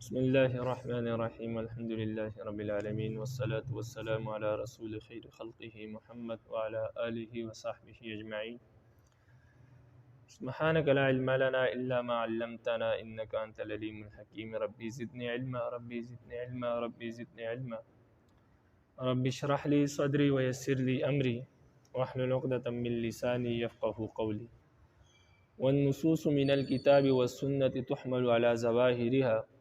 بسم اللہ الرحمن الرحیم الحمد للہ رب العالمین والصلاة والسلام علی رسول خیر خلقہ محمد وعلی آلہ وصحبہ اجمعین سبحانک لا علم لنا الا ما علمتنا انک انت العلیم الحکیم ربی زدنی علما ربی زدنی علما ربی زدنی علما رب اشرح لی صدری ویسر لی امری واحلل عقدۃ من لسانی یفقهوا قولی والنصوص من الكتاب والسنة تحمل على ظواهرها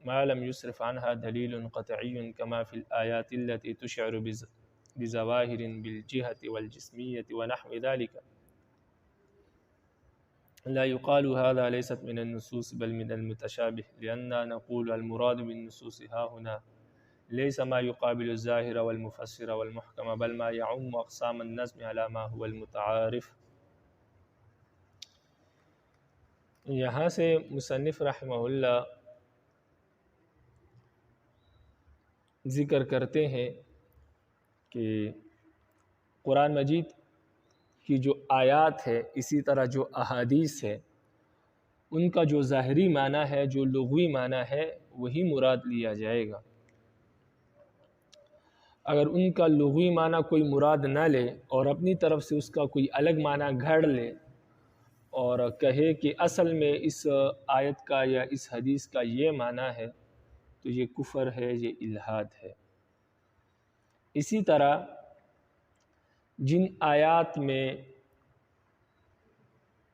ما لم يصرف عنها دليل قطعي كما في الآيات التي تشعر بظواهر بالجهة والجسمية ونحو ذلك لا يقال هذا ليست من النصوص بل من المتشابه لأننا نقول المراد بالنصوص ها هنا ليس ما يقابل الظاهر والمفسر والمحكم بل ما يعم أقسام النظم على ما هو المتعارف۔ یہاں سے مصنف رحمہ اللہ ذکر کرتے ہیں کہ قرآن مجید کی جو آیات ہے اسی طرح جو احادیث ہے ان کا جو ظاہری معنی ہے، جو لغوی معنی ہے، وہی مراد لیا جائے گا۔ اگر ان کا لغوی معنی کوئی مراد نہ لے اور اپنی طرف سے اس کا کوئی الگ معنی گھڑ لے اور کہے کہ اصل میں اس آیت کا یا اس حدیث کا یہ معنی ہے تو یہ کفر ہے، یہ الحاد ہے۔ اسی طرح جن آیات میں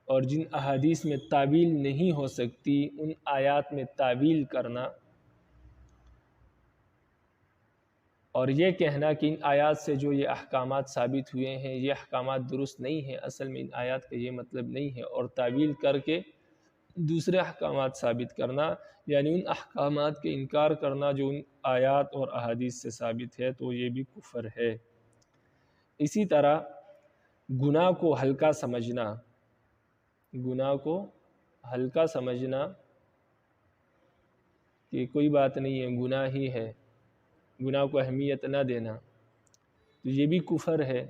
اور جن احادیث میں تعویل نہیں ہو سکتی ان آیات میں تعویل کرنا اور یہ کہنا کہ ان آیات سے جو یہ احکامات ثابت ہوئے ہیں یہ احکامات درست نہیں ہیں، اصل میں ان آیات کا یہ مطلب نہیں ہے، اور تعویل کر کے دوسرے احکامات ثابت کرنا، یعنی ان احکامات کے انکار کرنا جو ان آیات اور احادیث سے ثابت ہے، تو یہ بھی کفر ہے۔ اسی طرح گناہ کو ہلکا سمجھنا، گناہ کو ہلکا سمجھنا کہ کوئی بات نہیں ہے، گناہ ہی ہے، گناہ کو اہمیت نہ دینا، تو یہ بھی کفر ہے۔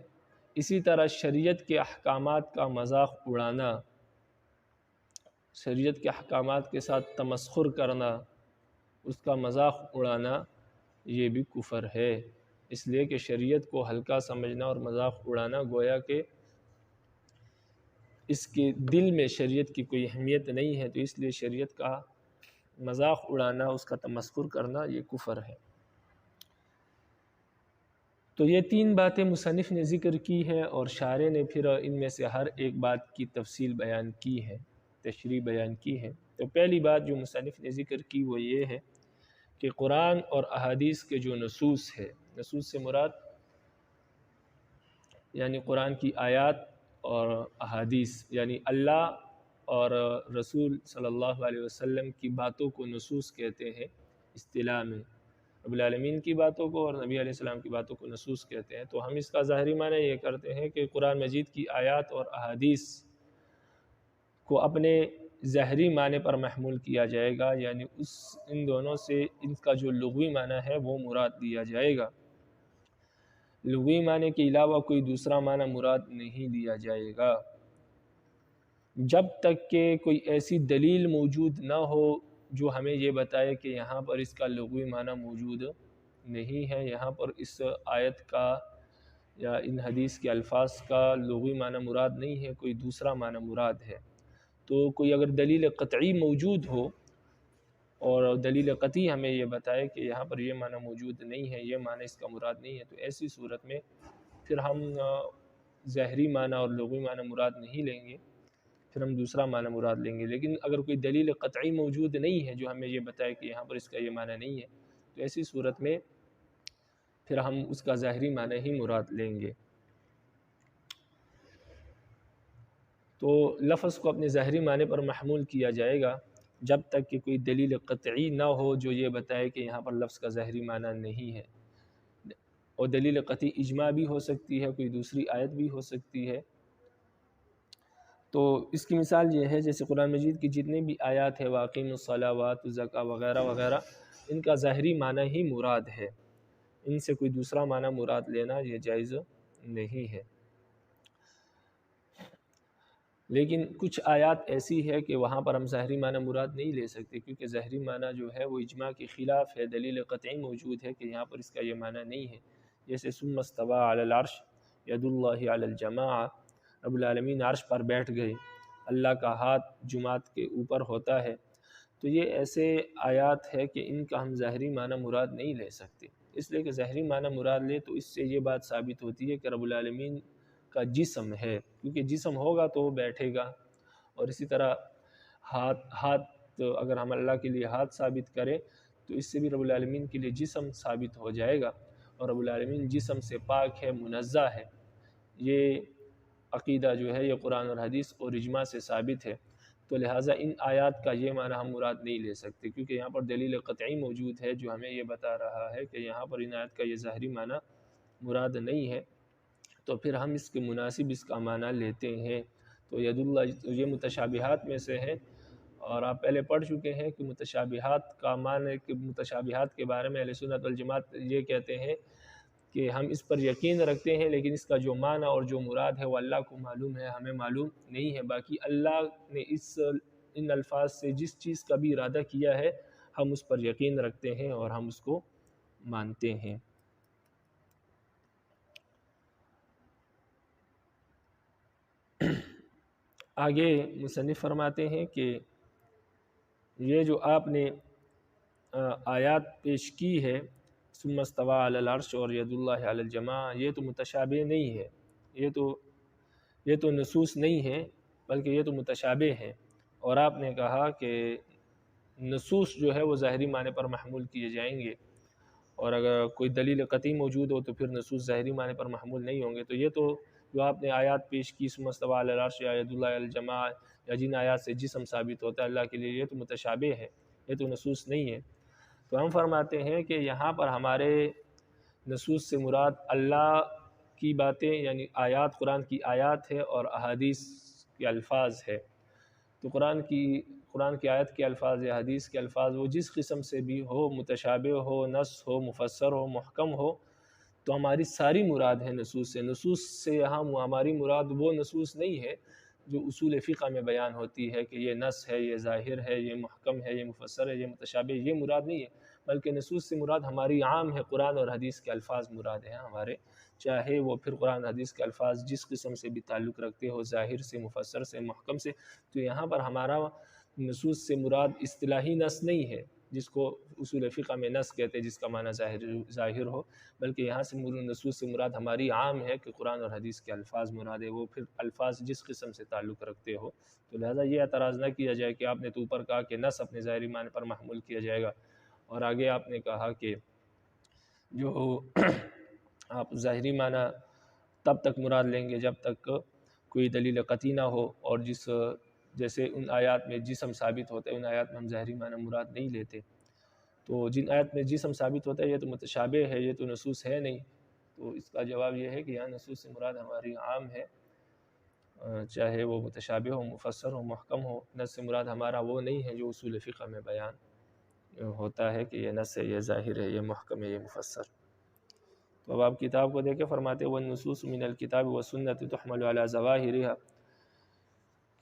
اسی طرح شریعت کے احکامات کا مذاق اڑانا، شریعت کے احکامات کے ساتھ تمسخر کرنا، اس کا مذاق اڑانا، یہ بھی کفر ہے، اس لیے کہ شریعت کو ہلکا سمجھنا اور مذاق اڑانا گویا کہ اس کے دل میں شریعت کی کوئی اہمیت نہیں ہے، تو اس لیے شریعت کا مذاق اڑانا، اس کا تمسخر کرنا، یہ کفر ہے۔ تو یہ تین باتیں مصنف نے ذکر کی ہے اور شارح نے پھر ان میں سے ہر ایک بات کی تفصیل بیان کی ہے، تشریح بیان کی ہے۔ تو پہلی بات جو مصنف نے ذکر کی وہ یہ ہے کہ قرآن اور احادیث کے جو نصوص ہے، نصوص سے مراد یعنی قرآن کی آیات اور احادیث، یعنی اللہ اور رسول صلی اللہ علیہ وسلم کی باتوں کو نصوص کہتے ہیں اصطلاح میں، رب العالمین کی باتوں کو اور نبی علیہ السلام کی باتوں کو نصوص کہتے ہیں۔ تو ہم اس کا ظاہری معنی یہ کرتے ہیں کہ قرآن مجید کی آیات اور احادیث کو اپنے ظاہری معنی پر محمول کیا جائے گا، یعنی ان دونوں سے ان کا جو لغوی معنی ہے وہ مراد لیا جائے گا، لغوی معنی کے علاوہ کوئی دوسرا معنی مراد نہیں لیا جائے گا، جب تک کہ کوئی ایسی دلیل موجود نہ ہو جو ہمیں یہ بتائے کہ یہاں پر اس کا لغوی معنی موجود نہیں ہے، یہاں پر اس آیت کا یا ان حدیث کے الفاظ کا لغوی معنی مراد نہیں ہے، کوئی دوسرا معنی مراد ہے۔ تو کوئی اگر دلیل قطعی موجود ہو اور دلیل قطعی ہمیں یہ بتائے کہ یہاں پر یہ معنی موجود نہیں ہے، یہ معنی اس کا مراد نہیں ہے، تو ایسی صورت میں پھر ہم ظاہری معنی اور لغوی معنی مراد نہیں لیں گے، پھر ہم دوسرا معنی مراد لیں گے۔ لیکن اگر کوئی دلیل قطعی موجود نہیں ہے جو ہمیں یہ بتائے کہ یہاں پر اس کا یہ معنی نہیں ہے، تو ایسی صورت میں پھر ہم اس کا ظاہری معنی ہی مراد لیں گے۔ تو لفظ کو اپنے ظاہری معنی پر محمول کیا جائے گا جب تک کہ کوئی دلیل قطعی نہ ہو جو یہ بتائے کہ یہاں پر لفظ کا ظاہری معنی نہیں ہے، اور دلیل قطعی اجماع بھی ہو سکتی ہے، کوئی دوسری آیت بھی ہو سکتی ہے۔ تو اس کی مثال یہ ہے جیسے قرآن مجید کی جتنے بھی آیات ہیں، واقیم الصلاۃ وآتوا الزکوٰۃ وغیرہ وغیرہ، ان کا ظاہری معنی ہی مراد ہے، ان سے کوئی دوسرا معنی مراد لینا یہ جائز نہیں ہے۔ لیکن کچھ آیات ایسی ہے کہ وہاں پر ہم ظاہری معنی مراد نہیں لے سکتے، کیونکہ ظاہری معنی جو ہے وہ اجماع کے خلاف ہے، دلیل قطعی موجود ہے کہ یہاں پر اس کا یہ معنی نہیں ہے۔ جیسے ثم استوى علی العرش ید اللہ علی الجماع، رب العالمین عرش پر بیٹھ گئے، اللہ کا ہاتھ جماعت کے اوپر ہوتا ہے۔ تو یہ ایسے آیات ہے کہ ان کا ہم ظاہری معنی مراد نہیں لے سکتے، اس لیے کہ ظاہری معنی مراد لے تو اس سے یہ بات ثابت ہوتی ہے کہ رب العالمین کا جسم ہے، کیونکہ جسم ہوگا تو وہ بیٹھے گا۔ اور اسی طرح ہاتھ اگر ہم اللہ کے لیے ہاتھ ثابت کریں تو اس سے بھی رب العالمین کے لیے جسم ثابت ہو جائے گا، اور رب العالمین جسم سے پاک ہے، منزہ ہے۔ یہ عقیدہ جو ہے یہ قرآن اور حدیث اور اجماع سے ثابت ہے، تو لہٰذا ان آیات کا یہ معنی ہم مراد نہیں لے سکتے، کیونکہ یہاں پر دلیل قطعی موجود ہے جو ہمیں یہ بتا رہا ہے کہ یہاں پر ان آیات کا یہ ظاہری معنی مراد نہیں ہے، تو پھر ہم اس کے مناسب اس کا معنی لیتے ہیں۔ تو ید اللہ یہ متشابہات میں سے ہے، اور آپ پہلے پڑھ چکے ہیں کہ متشابہات کا معنی، کہ متشابہات کے بارے میں اہل سنت والجماعت یہ کہتے ہیں کہ ہم اس پر یقین رکھتے ہیں، لیکن اس کا جو معنی اور جو مراد ہے وہ اللہ کو معلوم ہے، ہمیں معلوم نہیں ہے۔ باقی اللہ نے ان الفاظ سے جس چیز کا بھی ارادہ کیا ہے ہم اس پر یقین رکھتے ہیں اور ہم اس کو مانتے ہیں۔ آگے مصنف فرماتے ہیں کہ یہ جو آپ نے آیات پیش کی ہے ثم استوى علی العرش اور ید اللہ علی الجماع، یہ تو متشابہ نہیں ہے، یہ تو نصوص نہیں ہے، بلکہ یہ تو متشابہ ہے۔ اور آپ نے کہا کہ نصوص جو ہے وہ ظاہری معنی پر محمول کیے جائیں گے، اور اگر کوئی دلیل قطعی موجود ہو تو پھر نصوص ظاہری معنی پر محمول نہیں ہوں گے۔ تو یہ تو جو آپ نے آیات پیش کی ثم استوى علی العرش یا ید اللہ علی الجماع، یا جن آیات سے جسم ثابت ہوتا ہے اللہ کے لیے، یہ تو متشابہ ہے، یہ تو نصوص نہیں ہے۔ تو ہم فرماتے ہیں کہ یہاں پر ہمارے نصوص سے مراد اللہ کی باتیں یعنی آیات، قرآن کی آیات ہے، اور احادیث کے الفاظ ہے۔ تو قرآن کی آیت کے الفاظ یا حدیث کے الفاظ وہ جس قسم سے بھی ہو، متشابہ ہو، نص ہو، مفسر ہو، محکم ہو، تو ہماری ساری مراد ہے نصوص سے۔ نصوص سے یہاں ہماری مراد وہ نصوص نہیں ہے جو اصول فقہ میں بیان ہوتی ہے کہ یہ نص ہے، یہ ظاہر ہے، یہ محکم ہے، یہ مفسر ہے، یہ متشابہ، یہ مراد نہیں ہے، بلکہ نصوص سے مراد ہماری عام ہے، قرآن اور حدیث کے الفاظ مراد ہیں ہمارے، چاہے وہ پھر قرآن حدیث کے الفاظ جس قسم سے بھی تعلق رکھتے ہو، ظاہر سے، مفسر سے، محکم سے۔ تو یہاں پر ہمارا نصوص سے مراد اصطلاحی نص نہیں ہے جس کو اصول فقہ میں نص کہتے ہیں، جس کا معنی ظاہر ہو، بلکہ یہاں سے نصوص سے مراد ہماری عام ہے کہ قرآن اور حدیث کے الفاظ مراد ہے، وہ پھر الفاظ جس قسم سے تعلق رکھتے ہو۔ تو لہٰذا یہ اعتراض نہ کیا جائے کہ آپ نے تو اوپر کہا کہ نص اپنے ظاہری معنی پر محمول کیا جائے گا، اور آگے آپ نے کہا کہ جو آپ ظاہری معنی تب تک مراد لیں گے جب تک کوئی دلیل قطعی نہ ہو، اور جیسے ان آیات میں جسم ثابت ہوتا ہے، ان آیات میں ہم ظاہری معنی مراد نہیں لیتے۔ تو جن آیات میں جسم ثابت ہوتا ہے یہ تو متشابہ ہے، یہ تو نصوص ہے نہیں۔ تو اس کا جواب یہ ہے کہ یہاں نصوص سے مراد ہماری عام ہے، چاہے وہ متشابہ ہو، مفسر ہو، محکم ہو۔ نص سے مراد ہمارا وہ نہیں ہے جو اصول فقہ میں بیان ہوتا ہے کہ یہ نص ہے، یہ ظاہر ہے، یہ محکم ہے، یہ مفسر۔ تو اب آپ کتاب کو دیکھیں، فرماتے وَالنُّصُوصُ مِنَ الْكِتَابِ وَالسُّنَّةِ تُحْمَلُ عَلَى ظَوَاهِرِهَا،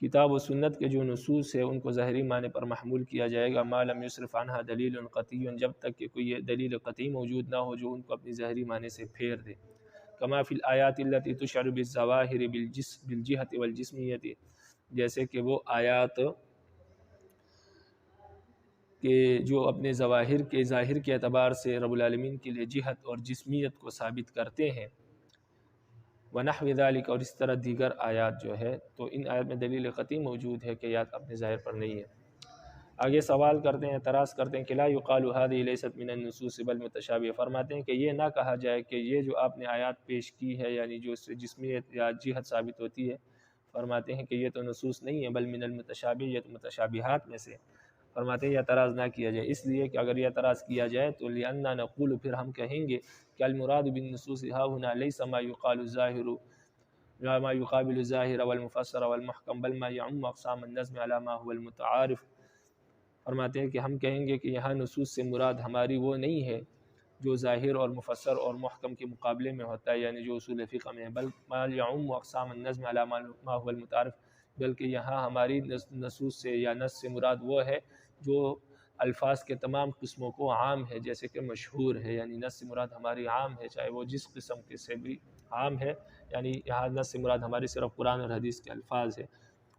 کتاب و سنت کے جو نصوص ہے ان کو ظاہری معنی پر محمول کیا جائے گا، ما لم یصرف عنہا دلیل قطعی، جب تک کہ کوئی دلیل قطعی موجود نہ ہو جو ان کو اپنی ظاہری معنی سے پھیر دے۔ کما فی الآیات التی تشعر بالظواہر بالجہت والجسمیت، جیسے کہ وہ آیات کہ جو اپنے ظاہر کے اعتبار سے رب العالمین کے لیے جہت اور جسمیت کو ثابت کرتے ہیں، وَنَحْوِ ذَلِكَ، اور اس طرح دیگر آیات جو ہے، تو ان آیات میں دلیل قطعی موجود ہے کہ آیات اپنے ظاہر پر نہیں ہے۔ آگے سوال کرتے ہیں، اعتراض کرتے ہیں کہ لا يقال هذه ليست من النصوص بل متشابہ، فرماتے ہیں کہ یہ نہ کہا جائے کہ یہ جو آپ نے آیات پیش کی ہے یعنی جو اس سے جسمیت یا جہت ثابت ہوتی ہے، فرماتے ہیں کہ یہ تو نصوص نہیں ہے، بل من المتشابہ، یہ تو متشابہات میں سے۔ فرماتے ہیں یہ اعتراض نہ کیا جائے، اس لیے کہ اگر یہ اعتراض کیا جائے تو لأننا نقول، پھر ہم کہیں گے کہ المراد بالنصوص ها هنا ليس ما يقال الظاہر ما يقابل الظاہر والمفسر والمحکم، بل ما يعم اقسام النظم على ما هو المتعارف۔ فرماتے ہیں کہ ہم کہیں گے کہ یہاں نصوص سے مراد ہماری وہ نہیں ہے جو ظاہر اور مفسر اور محکم کے مقابلے میں ہوتا ہے، یعنی جو اصول فقہ میں ہے، بل ما يعم اقسام النظم على ما هو المتعارف، بلکہ یہاں ہماری نصوص سے یا نص سے مراد وہ ہے جو الفاظ کے تمام قسموں کو عام ہے، جیسے کہ مشہور ہے، یعنی نص سے مراد ہماری عام ہے، چاہے وہ جس قسم کے سے بھی عام ہے، یعنی یہاں نص سے مراد ہماری صرف قرآن اور حدیث کے الفاظ ہے،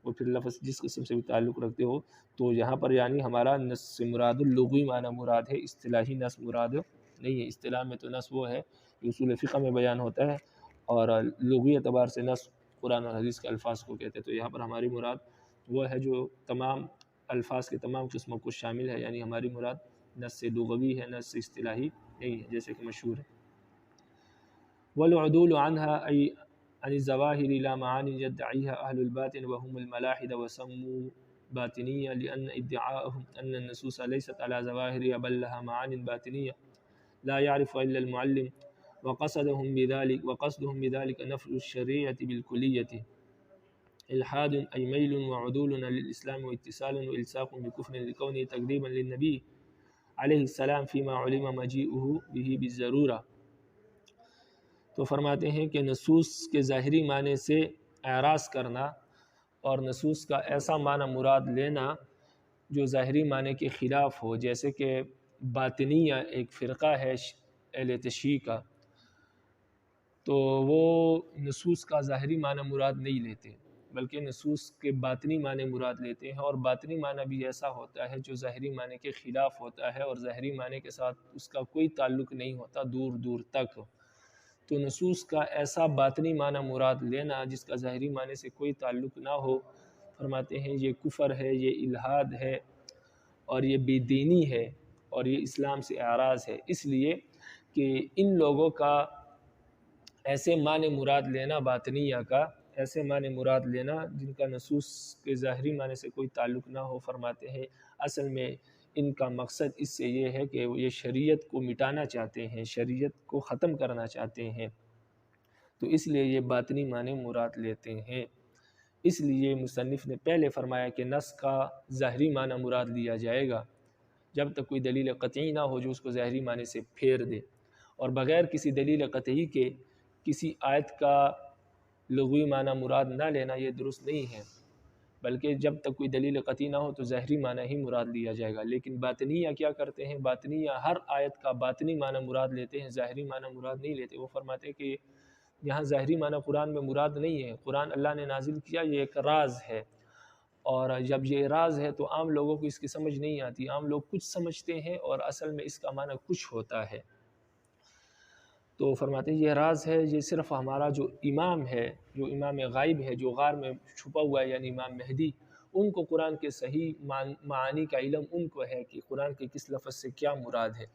اور پھر لفظ جس قسم سے بھی تعلق رکھتے ہو، تو یہاں پر یعنی ہمارا نص سے مراد لغوی معنی مراد ہے، اصطلاحی نص مراد نہیں ہے۔ اصطلاح میں تو نص وہ ہے جو اصول فقہ میں بیان ہوتا ہے، اور لغوی اعتبار سے نص قرآن اور حدیث کے الفاظ کو کہتے ہیں، تو یہاں پر ہماری مراد وہ ہے جو تمام الفاظ کے تمام قسموں کو شامل ہے، یعنی ہماری مراد نص سے لغوی ہے، نص سے اصطلاحی نہیں ہے، جیسے کہ مشہور ہے۔ والعدول عنها أي عن الظواهر لا معاني يدعيها أهل الباطن وهم الملاحدة وسموا باطنية لأن ادعاءهم أن النصوص ليست على ظواهرها بل لها معان باطنية لا يعرف إلا المعلم وقصدهم بذلك نفي الشريعة بالكلية الحاد أي ميل وعدول للإسلام واتصال وإلصاق بكفر لكونه تقديما للنبي عليه السلام فيما علم مجيئه به بالضرورة۔ تو فرماتے ہیں کہ نصوص کے ظاہری معنی سے اعراض کرنا اور نصوص کا ایسا معنی مراد لینا جو ظاہری معنی کے خلاف ہو، جیسے کہ باطنیہ ایک فرقہ ہے اہل تشیع کا، تو وہ نصوص کا ظاہری معنی مراد نہیں لیتے بلکہ نصوص کے باطنی معنی مراد لیتے ہیں، اور باطنی معنی بھی ایسا ہوتا ہے جو ظاہری معنی کے خلاف ہوتا ہے اور ظاہری معنی کے ساتھ اس کا کوئی تعلق نہیں ہوتا دور دور تک۔ تو نصوص کا ایسا باطنی معنی مراد لینا جس کا ظاہری معنی سے کوئی تعلق نہ ہو، فرماتے ہیں یہ کفر ہے، یہ الحاد ہے، اور یہ بے دینی ہے، اور یہ اسلام سے اعراض ہے، اس لیے کہ ان لوگوں کا ایسے معنی مراد لینا باطنیہ کا، ایسے معنی مراد لینا جن کا نصوص کے ظاہری معنی سے کوئی تعلق نہ ہو، فرماتے ہیں اصل میں ان کا مقصد اس سے یہ ہے کہ یہ شریعت کو مٹانا چاہتے ہیں، شریعت کو ختم کرنا چاہتے ہیں، تو اس لیے یہ باطنی معنی مراد لیتے ہیں۔ اس لیے مصنف نے پہلے فرمایا کہ نص کا ظاہری معنی مراد لیا جائے گا جب تک کوئی دلیل قطعی نہ ہو جو اس کو ظاہری معنی سے پھیر دے، اور بغیر کسی دلیل قطعی کے کسی آیت کا لغوی معنی مراد نہ لینا یہ درست نہیں ہے، بلکہ جب تک کوئی دلیل قطعی نہ ہو تو ظاہری معنی ہی مراد لیا جائے گا۔ لیکن باطنیہ کیا کرتے ہیں؟ باطنیہ ہر آیت کا باطنی معنی مراد لیتے ہیں، ظاہری معنی مراد نہیں لیتے۔ وہ فرماتے ہیں کہ یہاں ظاہری معنی قرآن میں مراد نہیں ہے، قرآن اللہ نے نازل کیا، یہ ایک راز ہے، اور جب یہ راز ہے تو عام لوگوں کو اس کی سمجھ نہیں آتی، عام لوگ کچھ سمجھتے ہیں اور اصل میں اس کا معنی کچھ ہوتا ہے۔ تو فرماتے ہیں یہ راز ہے، یہ صرف ہمارا جو امام ہے، جو امام غائب ہے، جو غار میں چھپا ہوا ہے، یعنی امام مہدی، ان کو قرآن کے صحیح معانی کا علم ان کو ہے کہ قرآن کے کس لفظ سے کیا مراد ہے،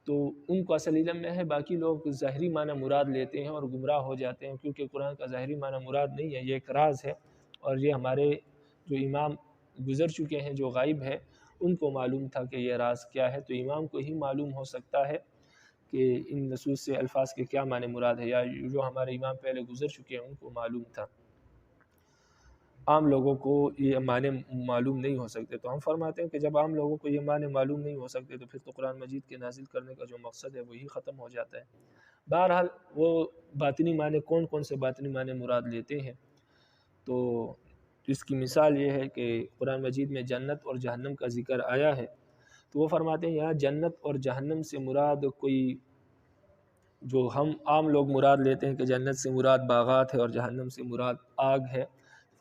تو ان کو اصل علم میں ہے، باقی لوگ ظاہری معنی مراد لیتے ہیں اور گمراہ ہو جاتے ہیں، کیونکہ قرآن کا ظاہری معنی مراد نہیں ہے، یہ ایک راز ہے، اور یہ ہمارے جو امام گزر چکے ہیں جو غائب ہے ان کو معلوم تھا کہ یہ راز کیا ہے، تو امام کو ہی معلوم ہو سکتا ہے کہ ان نصوص سے الفاظ کے کیا معنی مراد ہے، یا جو ہمارے امام پہلے گزر چکے ہیں ان کو معلوم تھا، عام لوگوں کو یہ معنی معلوم نہیں ہو سکتے۔ تو ہم فرماتے ہیں کہ جب عام لوگوں کو یہ معنی معلوم نہیں ہو سکتے تو پھر تو قرآن مجید کے نازل کرنے کا جو مقصد ہے وہی ختم ہو جاتا ہے۔ بہرحال وہ باطنی معنی کون کون سے باطنی معنی مراد لیتے ہیں، تو اس کی مثال یہ ہے کہ قرآن مجید میں جنت اور جہنم کا ذکر آیا ہے، تو وہ فرماتے ہیں یہاں جنت اور جہنم سے مراد کوئی جو ہم عام لوگ مراد لیتے ہیں کہ جنت سے مراد باغات ہے اور جہنم سے مراد آگ ہے،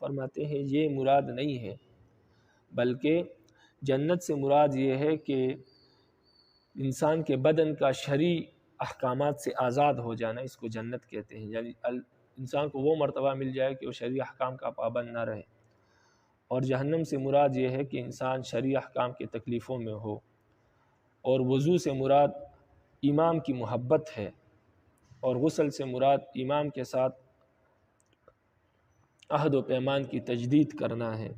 فرماتے ہیں یہ مراد نہیں ہے، بلکہ جنت سے مراد یہ ہے کہ انسان کے بدن کا شرعی احکامات سے آزاد ہو جانا، اس کو جنت کہتے ہیں، یعنی انسان کو وہ مرتبہ مل جائے کہ وہ شرعی احکام کا پابند نہ رہے، اور جہنم سے مراد یہ ہے کہ انسان شرعی احکام کے تکلیفوں میں ہو، اور وضو سے مراد امام کی محبت ہے، اور غسل سے مراد امام کے ساتھ عہد و پیمان کی تجدید کرنا ہے،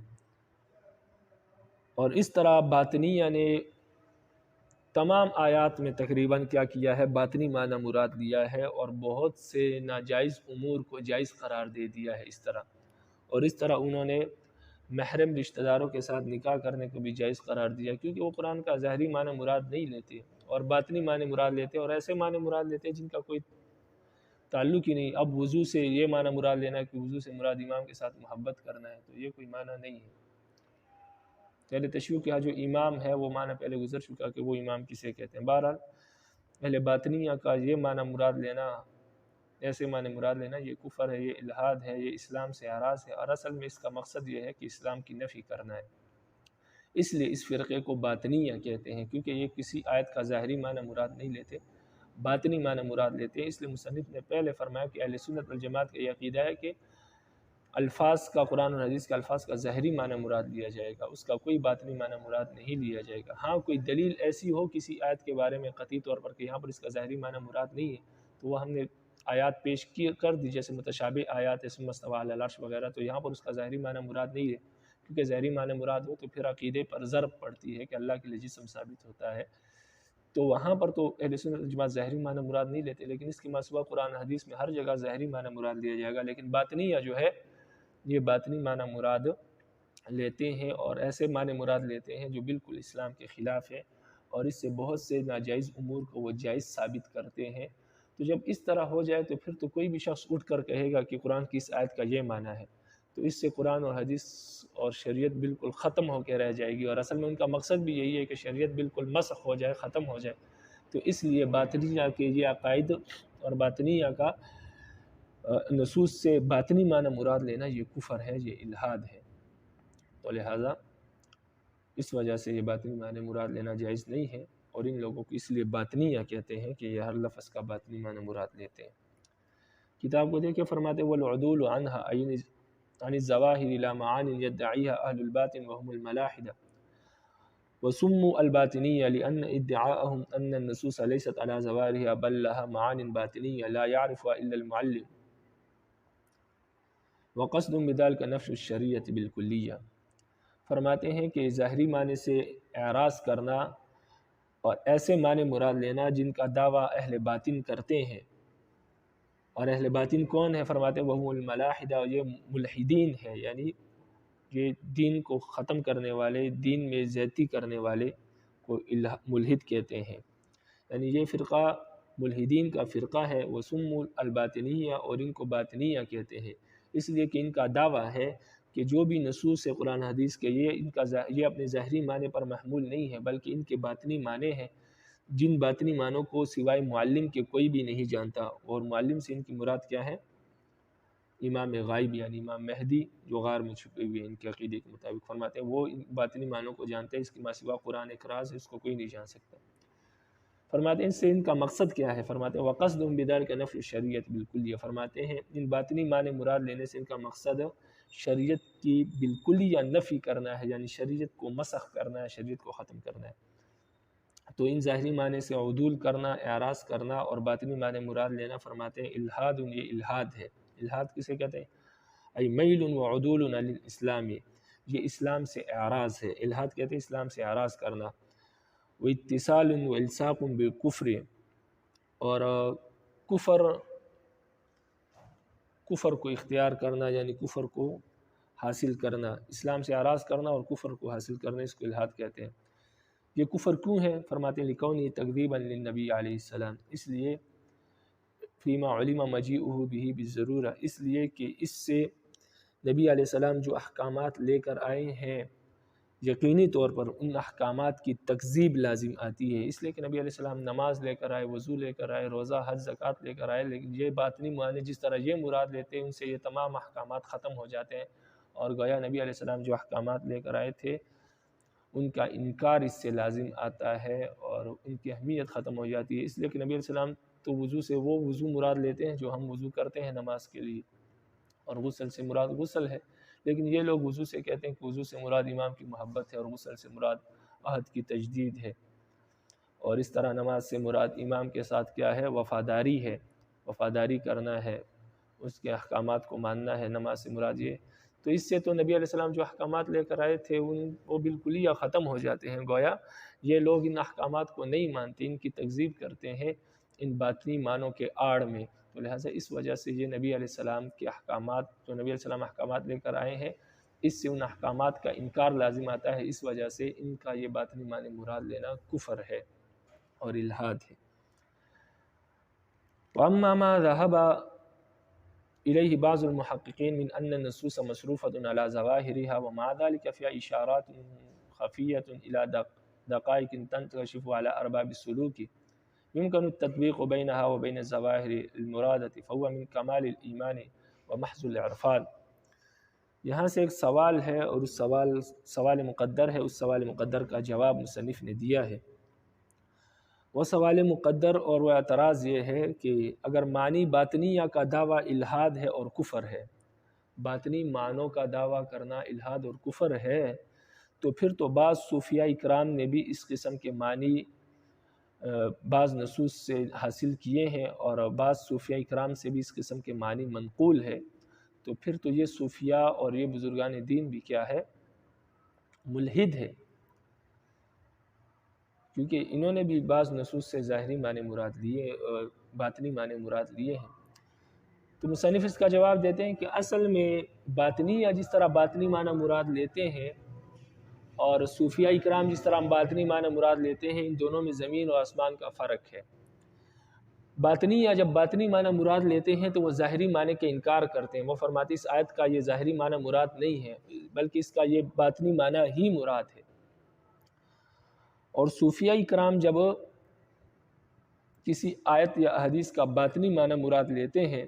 اور اس طرح باطنیہ نے تمام آیات میں تقریباً کیا کیا ہے؟ باطنی معنی مراد لیا ہے، اور بہت سے ناجائز امور کو جائز قرار دے دیا ہے اس طرح، اور اس طرح انہوں نے محرم رشتہ داروں کے ساتھ نکاح کرنے کو بھی جائز قرار دیا، کیونکہ وہ قرآن کا ظاہری معنی مراد نہیں لیتے اور باطنی معنی مراد لیتے، اور ایسے معنی مراد لیتے جن کا کوئی تعلق ہی نہیں۔ اب وضو سے یہ معنی مراد لینا کہ وضو سے مراد امام کے ساتھ محبت کرنا ہے، تو یہ کوئی معنی نہیں ہے۔ پہلے تشریح کیا جو امام ہے وہ معنی پہلے گزر چکا کہ وہ امام کسے کہتے ہیں۔ بہرحال اہل باطنیہ کا یہ معنی مراد لینا، ایسے معنی مراد لینا، یہ کفر ہے، یہ الحاد ہے، یہ اسلام سے اعراض ہے، اور اصل میں اس کا مقصد یہ ہے کہ اسلام کی نفی کرنا ہے۔ اس لیے اس فرقے کو باطنیہ کہتے ہیں، کیونکہ یہ کسی آیت کا ظاہری معنی مراد نہیں لیتے، باطنی معنی مراد لیتے ہیں۔ اس لیے مصنف نے پہلے فرمایا کہ اہل سنت والجماعت کا یہ عقیدہ ہے کہ الفاظ کا، قرآن اور حدیث کے الفاظ کا ظاہری معنی مراد لیا جائے گا، اس کا کوئی باطنی معنی مراد نہیں لیا جائے گا۔ ہاں کوئی دلیل ایسی ہو کسی آیت کے بارے میں قطعی طور پر کہ یہاں پر اس کا ظاہری معنی مراد نہیں ہے، تو وہ ہم نے آیات پیش کر دی، جیسے متشابہ آیات ثم استوی علی العرش وغیرہ، تو یہاں پر اس کا ظاہری معنی مراد نہیں ہے، کیونکہ ظاہری معنی مراد ہو تو پھر عقیدے پر ضرب پڑتی ہے کہ اللہ کے لیے جسم ثابت ہوتا ہے، تو وہاں پر تو اہل سنت والجماعت ظاہری معنی مراد نہیں لیتے، لیکن اس کی ماسوا قرآن حدیث میں ہر جگہ ظاہری معنی مراد لیا جائے گا۔ لیکن باطنیہ جو ہے یہ باطنی معنی مراد لیتے ہیں، اور ایسے معنی مراد لیتے ہیں جو بالکل اسلام کے خلاف ہے، اور اس سے بہت سے ناجائز امور کو وہ جائز ثابت کرتے ہیں۔ تو جب اس طرح ہو جائے تو پھر تو کوئی بھی شخص اٹھ کر کہے گا کہ قرآن کی اس آیت کا یہ معنی ہے، تو اس سے قرآن اور حدیث اور شریعت بالکل ختم ہو کے رہ جائے گی، اور اصل میں ان کا مقصد بھی یہی ہے کہ شریعت بالکل مسخ ہو جائے، ختم ہو جائے۔ تو اس لیے باطنیہ کے یہ عقائد اور باطنیہ کا نصوص سے باطنی معنی مراد لینا یہ کفر ہے، یہ الحاد ہے، تو لہٰذا اس وجہ سے یہ باطنی معنی مراد لینا جائز نہیں ہے، اور ان لوگوں کو اس لیے باطنیہ کہتے ہیں کہ یہ ہر لفظ کا باطنی معنی مراد لیتے ہیں۔ کتاب کو دیکھیں، فرماتے والعدول عنها عن الظواہر الى معان يدعیها اہل الباطن وهم الملاحدہ وسموا الباطنیہ لأن ادعاءهم ان النصوص ليست على ظواہرها بل لها معان باطنیہ لا يعرفها الا المعلم وقصد بذلك نفی الشریعۃ بالکلیہ۔ فرماتے ہیں کہ ظاہری معنی سے اعراض کرنا اور ایسے معنی مراد لینا جن کا دعویٰ اہل باطن کرتے ہیں، اور اہل باطن کون ہے؟ فرماتے ہیں وہ الملاحدہ، یہ ملحدین ہے، یعنی یہ دین کو ختم کرنے والے، دین میں زیادتی کرنے والے کو ملحد کہتے ہیں، یعنی یہ فرقہ ملحدین کا فرقہ ہے، وسموا الباطنیہ، اور ان کو باطنیہ کہتے ہیں، اس لیے کہ ان کا دعویٰ ہے کہ جو بھی نصوص ہے قرآن حدیث کے یہ اپنے ظاہری معنی پر محمول نہیں ہے، بلکہ ان کے باطنی معنی ہیں، جن باطنی معنوں کو سوائے معلم کے کوئی بھی نہیں جانتا، اور معلم سے ان کی مراد کیا ہے؟ امام غائب، یعنی امام مہدی جو غار میں چھپے ہوئے ہیں، ان کے عقیدے کے مطابق فرماتے ہیں وہ ان باطنی معنوں کو جانتے ہیں، اس کے سوا قرآن ایک راز ہے، اس کو کوئی نہیں جان سکتا۔ فرماتے ہیں اس سے ان کا مقصد کیا ہے؟ فرماتے ہیں وقصد بذلک نفی الشریعۃ بالکلیہ، فرماتے ہیں ان باطنی معنی مراد لینے سے ان کا مقصد شریعت کی بالکلیہ نفی کرنا ہے، یعنی شریعت کو مسخ کرنا ہے، شریعت کو ختم کرنا ہے۔ تو ان ظاہری معنی سے عدول کرنا، اعراض کرنا اور باطنی معنی مراد لینا، فرماتے ہیں الحاد، یہ الحاد ہے۔ الحاد کسے کہتے ہیں؟ ای میل و عدول عن الاسلام، یہ اسلام سے اعراض ہے، الحاد کہتے ہیں اسلام سے اعراض کرنا، و اتصال و الصاق بالکفر، اور کفر کو اختیار کرنا، یعنی کفر کو حاصل کرنا، اسلام سے اعراض کرنا اور کفر کو حاصل کرنا، اس کو الحاد کہتے ہیں۔ یہ کفر کیوں ہے؟ فرماتے ہیں لکونہ تکذیبا للنبی علیہ السلام، اس لیے فیما علم مجیئہ بہ بالضرورہ، اس لیے کہ اس سے نبی علیہ السلام جو احکامات لے کر آئے ہیں یقینی طور پر ان احکامات کی تکذیب لازم آتی ہے، اس لیے کہ نبی علیہ السلام نماز لے کر آئے، وضو لے کر آئے، روزہ حج زکوٰۃ لے کر آئے، لیکن یہ باطنی معنی جس طرح یہ مراد لیتے ہیں ان سے یہ تمام احکامات ختم ہو جاتے ہیں، اور گویا نبی علیہ السلام جو احکامات لے کر آئے تھے ان کا انکار اس سے لازم آتا ہے اور ان کی اہمیت ختم ہو جاتی ہے، اس لیے کہ نبی علیہ السلام تو وضو سے وہ وضو مراد لیتے ہیں جو ہم وضو کرتے ہیں نماز کے لیے، اور غسل سے مراد غسل ہے، لیکن یہ لوگ وضو سے کہتے ہیں کہ وضو سے مراد امام کی محبت ہے، اور غسل سے مراد عہد کی تجدید ہے، اور اس طرح نماز سے مراد امام کے ساتھ کیا ہے؟ وفاداری ہے، وفاداری کرنا ہے، اس کے احکامات کو ماننا ہے، نماز سے مراد یہ۔ تو اس سے تو نبی علیہ السلام جو احکامات لے کر آئے تھے وہ بالکلیہ ختم ہو جاتے ہیں، گویا یہ لوگ ان احکامات کو نہیں مانتے، ان کی تکذیب کرتے ہیں ان باطنی معنوں کے آڑ میں، تو لہٰذا اس وجہ سے یہ نبی علیہ السلام کے احکامات، جو نبی علیہ السلام احکامات لے کر آئے ہیں، اس سے ان احکامات کا انکار لازم آتا ہے، اس وجہ سے ان کا یہ باطنی معنی مراد لینا کفر ہے اور الحاد ہے۔ وأما ما ذهب إليه بعض المحققين من أن النصوص مصروفة على ظواهرها ومع ذلك فيها إشارات خفية إلى دقائق تنكشف على أرباب السلوك يمكن التطبيق بينها وبين الظواهر المرادة فهو من كمال الإيمان ومحض العرفان۔ یہاں سے ایک سوال ہے اور اس سوال مقدر ہے، اس سوال مقدر کا جواب مصنف نے دیا ہے۔ وہ سوال مقدر اور وہ اعتراض یہ ہے کہ اگر معنی باطنیہ کا دعویٰ الحاد ہے اور کفر ہے، باطنی معنوں کا دعویٰ کرنا الحاد اور کفر ہے، تو پھر تو بعض صوفیہ اکرام نے بھی اس قسم کے معنی بعض نصوص سے حاصل کیے ہیں اور بعض صوفیہ اکرام سے بھی اس قسم کے معنی منقول ہے، تو پھر تو یہ صوفیہ اور یہ بزرگان دین بھی کیا ہے؟ ملحد ہے، کیونکہ انہوں نے بھی بعض نصوص سے ظاہری معنی مراد لیے اور باطنی معنی مراد لیے ہیں۔ تو مصنف اس کا جواب دیتے ہیں کہ اصل میں باطنی یا جس طرح باطنی معنی مراد لیتے ہیں اور صوفیہ اکرام جس طرح باطنی معنی مراد لیتے ہیں، ان دونوں میں زمین و آسمان کا فرق ہے۔ باطنی یا جب باطنی معنی مراد لیتے ہیں تو وہ ظاہری معنی کے انکار کرتے ہیں، وہ فرماتے ہیں اس آیت کا یہ ظاہری معنی مراد نہیں ہے بلکہ اس کا یہ باطنی معنی ہی مراد ہے۔ اور صوفیہ اکرام جب کسی آیت یا حدیث کا باطنی معنی مراد لیتے ہیں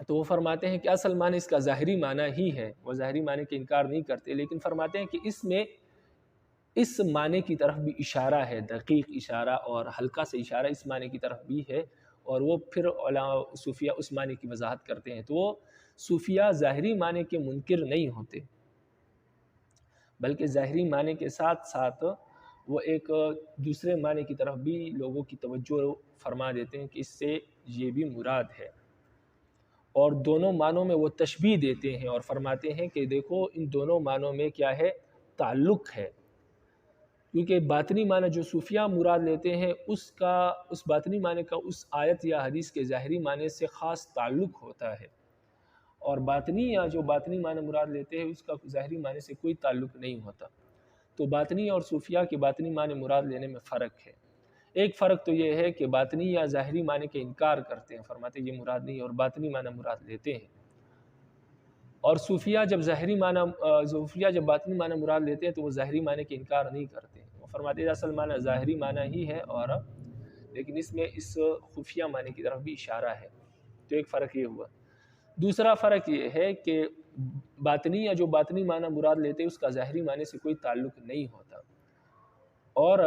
تو وہ فرماتے ہیں کہ اصل معنی اس کا ظاہری معنی ہی ہے، وہ ظاہری معنی کے انکار نہیں کرتے، لیکن فرماتے ہیں کہ اس میں اس معنی کی طرف بھی اشارہ ہے، دقیق اشارہ اور ہلکا سے اشارہ اس معنی کی طرف بھی ہے، اور وہ پھر صوفیہ اس معنی کی وضاحت کرتے ہیں۔ تو وہ صوفیہ ظاہری معنی کے منکر نہیں ہوتے، بلکہ ظاہری معنی کے ساتھ ساتھ وہ ایک دوسرے معنی کی طرف بھی لوگوں کی توجہ فرما دیتے ہیں کہ اس سے یہ بھی مراد ہے، اور دونوں معنوں میں وہ تشبیہ دیتے ہیں اور فرماتے ہیں کہ دیکھو ان دونوں معنوں میں کیا ہے؟ تعلق ہے، کیونکہ باطنی معنی جو صوفیہ مراد لیتے ہیں اس باطنی معنی کا اس آیت یا حدیث کے ظاہری معنی سے خاص تعلق ہوتا ہے، اور باطنی یا جو باطنی معنی مراد لیتے ہیں اس کا ظاہری معنی سے کوئی تعلق نہیں ہوتا۔ تو باطنی اور صوفیہ کے باطنی معنی مراد لینے میں فرق ہے۔ ایک فرق تو یہ ہے کہ باطنی یا ظاہری معنی کے انکار کرتے ہیں، فرماتے ہیں یہ مراد نہیں، اور باطنی معنی مراد لیتے ہیں۔ اور صوفیہ جب باطنی معنی مراد لیتے ہیں تو وہ ظاہری معنی کے انکار نہیں کرتے، وہ فرماتے ہیں اصل معنی ظاہری معنی ہی ہے، اور لیکن اس میں اس خفیہ معنی کی طرف بھی اشارہ ہے۔ تو ایک فرق یہ ہوا۔ دوسرا فرق یہ ہے کہ باطنی یا جو باطنی معنی مراد لیتے ہیں اس کا ظاہری معنی سے کوئی تعلق نہیں ہوتا، اور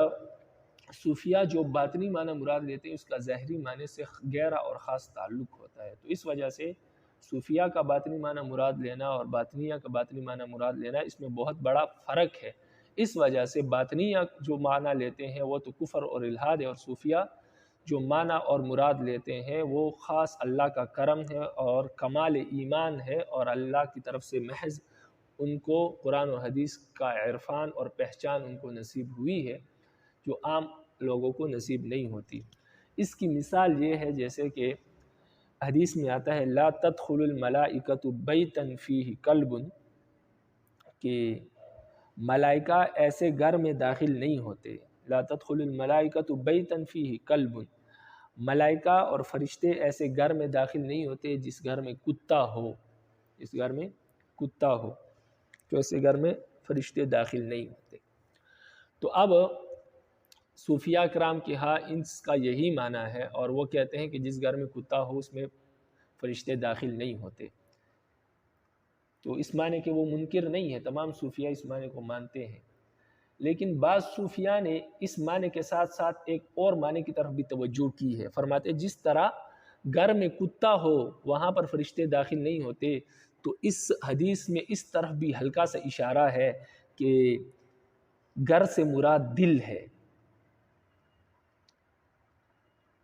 صوفیہ جو باطنی معنی مراد لیتے ہیں اس کا ظاہری معنی سے گہرا اور خاص تعلق ہوتا ہے۔ تو اس وجہ سے صوفیہ کا باطنی معنی مراد لینا اور باطنیہ کا باطنی معنی مراد لینا اس میں بہت بڑا فرق ہے۔ اس وجہ سے باطنیہ جو معنی لیتے ہیں وہ تو کفر اور الحاد ہے، اور صوفیہ جو معنی اور مراد لیتے ہیں وہ خاص اللہ کا کرم ہے اور کمال ایمان ہے، اور اللہ کی طرف سے محض ان کو قرآن و حدیث کا عرفان اور پہچان ان کو نصیب ہوئی ہے جو عام لوگوں کو نصیب نہیں ہوتی۔ اس کی مثال یہ ہے جیسے کہ حدیث میں آتا ہے لا تدخل الملائکۃ بیتا فیہ کلب، کہ ملائکہ ایسے گھر میں داخل نہیں ہوتے، لا تدخل الملائکۃ بیتا فیہ کلب، ملائکہ اور فرشتے ایسے گھر میں داخل نہیں ہوتے جس گھر میں کتا ہو، جس گھر میں کتا ہو، تو ایسے گھر میں فرشتے داخل نہیں ہوتے۔ تو اب صوفیہ کرام کے ہاں اس کا یہی معنی ہے، اور وہ کہتے ہیں کہ جس گھر میں کتا ہو اس میں فرشتے داخل نہیں ہوتے۔ تو اس معنی کے وہ منکر نہیں ہے، تمام صوفیہ اس معنی کو مانتے ہیں، لیکن بعض صوفیہ نے اس معنی کے ساتھ ساتھ ایک اور معنی کی طرف بھی توجہ کی ہے۔ فرماتے ہیں جس طرح گھر میں کتا ہو وہاں پر فرشتے داخل نہیں ہوتے، تو اس حدیث میں اس طرف بھی ہلکا سا اشارہ ہے کہ گھر سے مراد دل ہے،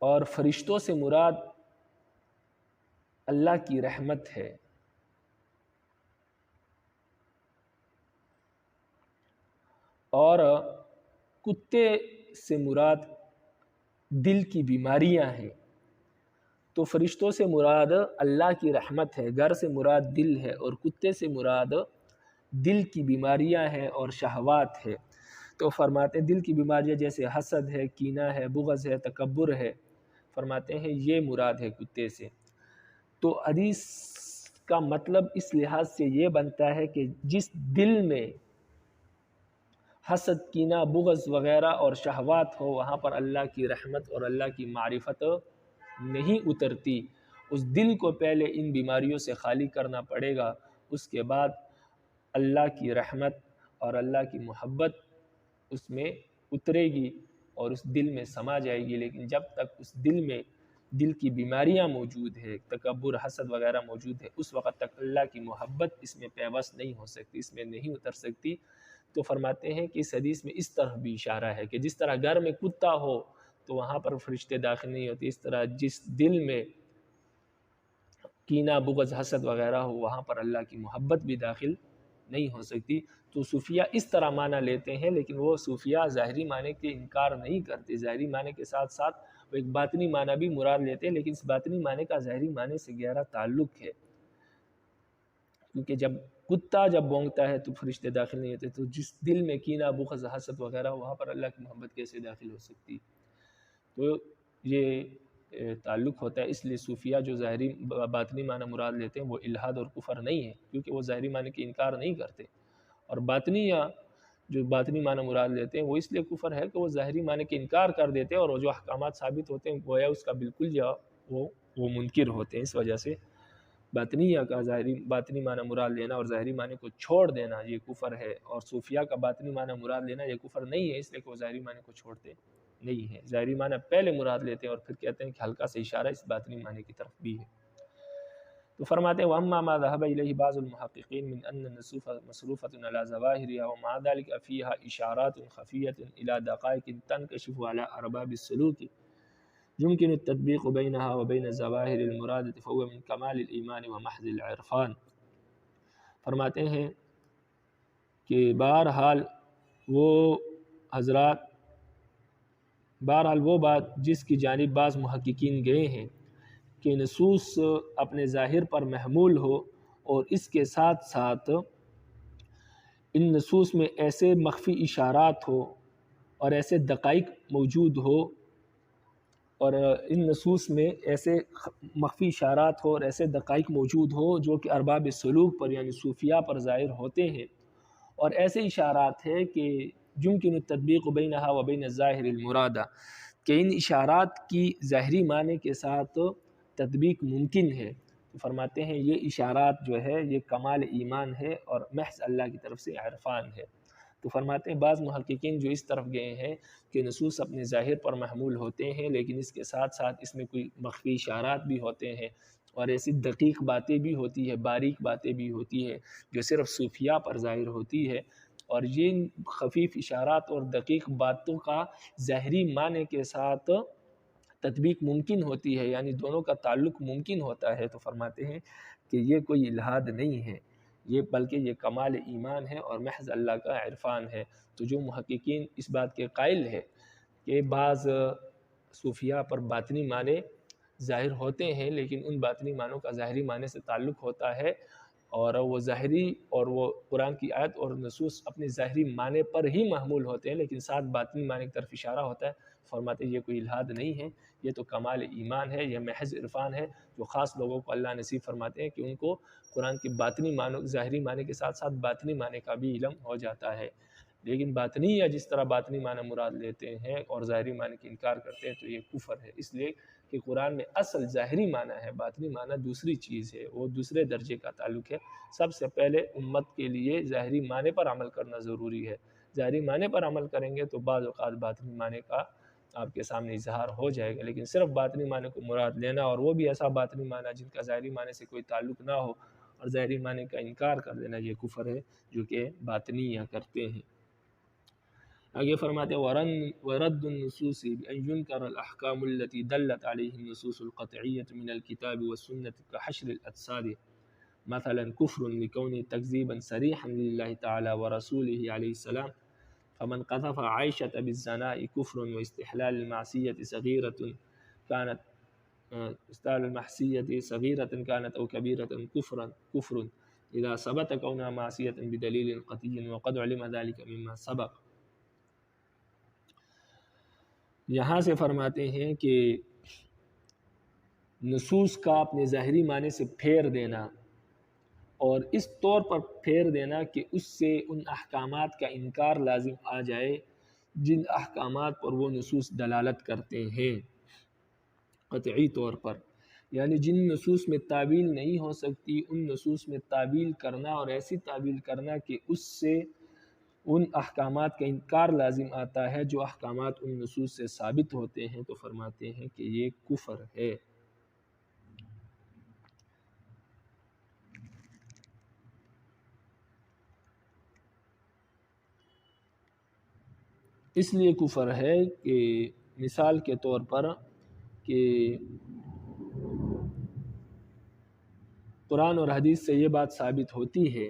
اور فرشتوں سے مراد اللہ کی رحمت ہے۔ اور کتے سے مراد دل کی بیماریاں ہیں، تو فرشتوں سے مراد اللہ کی رحمت ہے، گھر سے مراد دل ہے، اور کتے سے مراد دل کی بیماریاں ہیں اور شہوات ہے۔ تو فرماتے ہیں دل کی بیماریاں جیسے حسد ہے، کینہ ہے، بغض ہے، تکبر ہے، فرماتے ہیں یہ مراد ہے کتے سے۔ تو حدیث کا مطلب اس لحاظ سے یہ بنتا ہے کہ جس دل میں حسد، کینہ، بغض وغیرہ اور شہوات ہو، وہاں پر اللہ کی رحمت اور اللہ کی معرفت نہیں اترتی۔ اس دل کو پہلے ان بیماریوں سے خالی کرنا پڑے گا، اس کے بعد اللہ کی رحمت اور اللہ کی محبت اس میں اترے گی اور اس دل میں سما جائے گی۔ لیکن جب تک اس دل میں دل کی بیماریاں موجود ہے، تکبر، حسد وغیرہ موجود ہے، اس وقت تک اللہ کی محبت اس میں پیوست نہیں ہو سکتی، اس میں نہیں اتر سکتی۔ تو فرماتے ہیں کہ اس حدیث میں اس طرح بھی اشارہ ہے کہ جس طرح گھر میں کتا ہو تو وہاں پر فرشتے داخل نہیں ہوتے، اس طرح جس دل میں کینہ، بغض، حسد وغیرہ ہو وہاں پر اللہ کی محبت بھی داخل نہیں ہو سکتی۔ تو صوفیہ اس طرح معنی لیتے ہیں، لیکن وہ صوفیہ ظاہری معنی کے انکار نہیں کرتے، ظاہری معنی کے ساتھ ساتھ وہ ایک باطنی معنی بھی مراد لیتے ہیں، لیکن اس باطنی معنی کا ظاہری معنی سے گہرا تعلق ہے، کیونکہ جب کتا جب بونگتا ہے تو فرشتے داخل نہیں ہوتے، تو جس دل میں کینہ، بغض، حسد وغیرہ وہاں پر اللہ کی محبت کیسے داخل ہو سکتی؟ تو یہ تعلق ہوتا ہے۔ اس لیے صوفیہ جو ظاہری باطنی معنی مراد لیتے ہیں وہ الحاد اور کفر نہیں ہے، کیونکہ وہ ظاہری معنی کے انکار نہیں کرتے، اور باطنیہ جو باطنی معنی مراد لیتے ہیں وہ اس لیے کفر ہے کہ وہ ظاہری معنی کے انکار کر دیتے ہیں، اور وہ جو احکامات ثابت ہوتے ہیں گویا اس کا بالکل یا وہ منکر ہوتے ہیں۔ اس وجہ سے باطنیہ کا باطنی معنی مراد لینا اور ظاہری معنی کو چھوڑ دینا یہ کفر ہے، اور صوفیہ کا باطنی معنی مراد لینا یہ کفر نہیں ہے، اس لیے کہ وہ ظاہری معنی کو چھوڑتے نہیں ہے، ظاہری معنی پہلے مراد لیتے ہیں اور پھر کہتے ہیں کہ ہلکا سے اشارہ اس باطنی معنی کی طرف بھی ہے۔ تو فرماتے ہیں وَأَمَّا مَا ذَهَبَ إِلَيْهِ بَعْضُ الْمُحَقِّقِينَ مِنْ أَنَّ النُّصُوصَ مَصْرُوفَةٌ عَلَى ظَوَاهِرِهَا وَمَعَ ذَلِكَ فِيهَا إِشَارَاتٌ خَفِيَّةٌ إِلَى دَقَائِقٍ تَنْكَشِفُ عَلَى أَرْبَابِ السُّلُوكِ يُمْكِنُ التَّطْبِيقُ بَيْنَهَا وَبَيْنَ الظَّوَاهِرِ الْمُرَادَةِ فَهُوَ مِنْ كَمَالِ الْإِيمَانِ وَمَحْضِ الْعِرْفَانِ۔ فرماتے ہیں کہ بہرحال وہ بات جس کی جانب بعض محققین گئے ہیں کہ نصوص اپنے ظاہر پر محمول ہو، اور اس کے ساتھ ساتھ ان نصوص میں ایسے مخفی اشارات ہو اور ایسے دقائق موجود ہو، اور ان نصوص میں ایسے مخفی اشارات ہو اور ایسے دقائق موجود ہو جو کہ ارباب سلوک پر یعنی صوفیاء پر ظاہر ہوتے ہیں، اور ایسے اشارات ہیں کہ يمكن التطبيق بينها وبين الظاہر المرادہ، کہ ان اشارات کی ظاہری معنی کے ساتھ تطبیق ممکن ہے۔ تو فرماتے ہیں یہ اشارات جو ہے یہ کمال ایمان ہے اور محض اللہ کی طرف سے عرفان ہے۔ تو فرماتے ہیں بعض محققین جو اس طرف گئے ہیں کہ نصوص اپنے ظاہر پر محمول ہوتے ہیں، لیکن اس کے ساتھ ساتھ اس میں کوئی مخفی اشارات بھی ہوتے ہیں اور ایسی دقیق باتیں بھی ہوتی ہے، باریک باتیں بھی ہوتی ہے جو صرف صوفیاء پر ظاہر ہوتی ہے، اور یہ خفیف اشارات اور دقیق باتوں کا ظاہری معنی کے ساتھ تطبیق ممکن ہوتی ہے، یعنی دونوں کا تعلق ممکن ہوتا ہے۔ تو فرماتے ہیں کہ یہ کوئی الحاد نہیں ہے، یہ بلکہ یہ کمال ایمان ہے اور محض اللہ کا عرفان ہے۔ تو جو محققین اس بات کے قائل ہے کہ بعض صوفیاء پر باطنی معنی ظاہر ہوتے ہیں، لیکن ان باطنی معنوں کا ظاہری معنی سے تعلق ہوتا ہے، اور وہ ظاہری اور وہ قرآن کی آیت اور نصوص اپنے ظاہری معنی پر ہی محمول ہوتے ہیں، لیکن ساتھ باطنی معنی کی طرف اشارہ ہوتا ہے۔ فرماتے ہیں یہ کوئی الحاد نہیں ہے، یہ تو کمال ایمان ہے، یہ محض عرفان ہے، جو خاص لوگوں کو اللہ نصیب فرماتے ہیں کہ ان کو قرآن کی باطنی معنی، ظاہری معنی کے ساتھ ساتھ باطنی معنی کا بھی علم ہو جاتا ہے۔ لیکن باطنی یا جس طرح باطنی معنی مراد لیتے ہیں اور ظاہری معنی کی انکار کرتے ہیں تو یہ کفر ہے، اس لیے کہ قرآن میں اصل ظاہری معنی ہے، باطنی معنی دوسری چیز ہے، وہ دوسرے درجے کا تعلق ہے۔ سب سے پہلے امت کے لیے ظاہری معنی پر عمل کرنا ضروری ہے، ظاہری معنی پر عمل کریں گے تو بعض اوقات باطنی معنی کا آپ کے سامنے اظہار ہو جائے گا، لیکن صرف باطنی معنی کو مراد لینا اور وہ بھی ایسا باطنی معنی جن کا ظاہری معنی سے کوئی تعلق نہ ہو اور ظاہری معنی کا انکار کر دینا یہ کفر ہے جو کہ باطنیہ کرتے ہیں۔ آگے فرماتے ہیں وَرَدُّ النُّصُوصِ بِأَن يُنْكَرَ الْأَحْكَامُ الَّتِي دَلَّتْ عَلَيْهِ النُّصُوصُ الْقَطْعِيَّةُ مِنَ الْكِتَابِ وَالسُّنَّةِ كَحَشْرِ الْأَجْسَادِ مثلا كفر لكونه تكذيبا صريحا لله تعالى ورسوله عليه السلام، فمن قذف عائشة بالزنا كفر، واستحلال المعصية صغيرة كانت أو كبيرة كفر إذا ثبت كونها معصية بدليل قطعي وقد علم ذلك مما سبق۔ یہاں سے فرماتے ہیں کہ نصوص کا اپنے ظاہری معنی سے پھیر دینا، اور اس طور پر پھیر دینا کہ اس سے ان احکامات کا انکار لازم آ جائے جن احکامات پر وہ نصوص دلالت کرتے ہیں قطعی طور پر، یعنی جن نصوص میں تعویل نہیں ہو سکتی ان نصوص میں تعویل کرنا، اور ایسی تعویل کرنا کہ اس سے ان احکامات کا انکار لازم آتا ہے جو احکامات ان نصوص سے ثابت ہوتے ہیں، تو فرماتے ہیں کہ یہ کفر ہے۔ اس لیے کفر ہے کہ مثال کے طور پر کہ قرآن اور حدیث سے یہ بات ثابت ہوتی ہے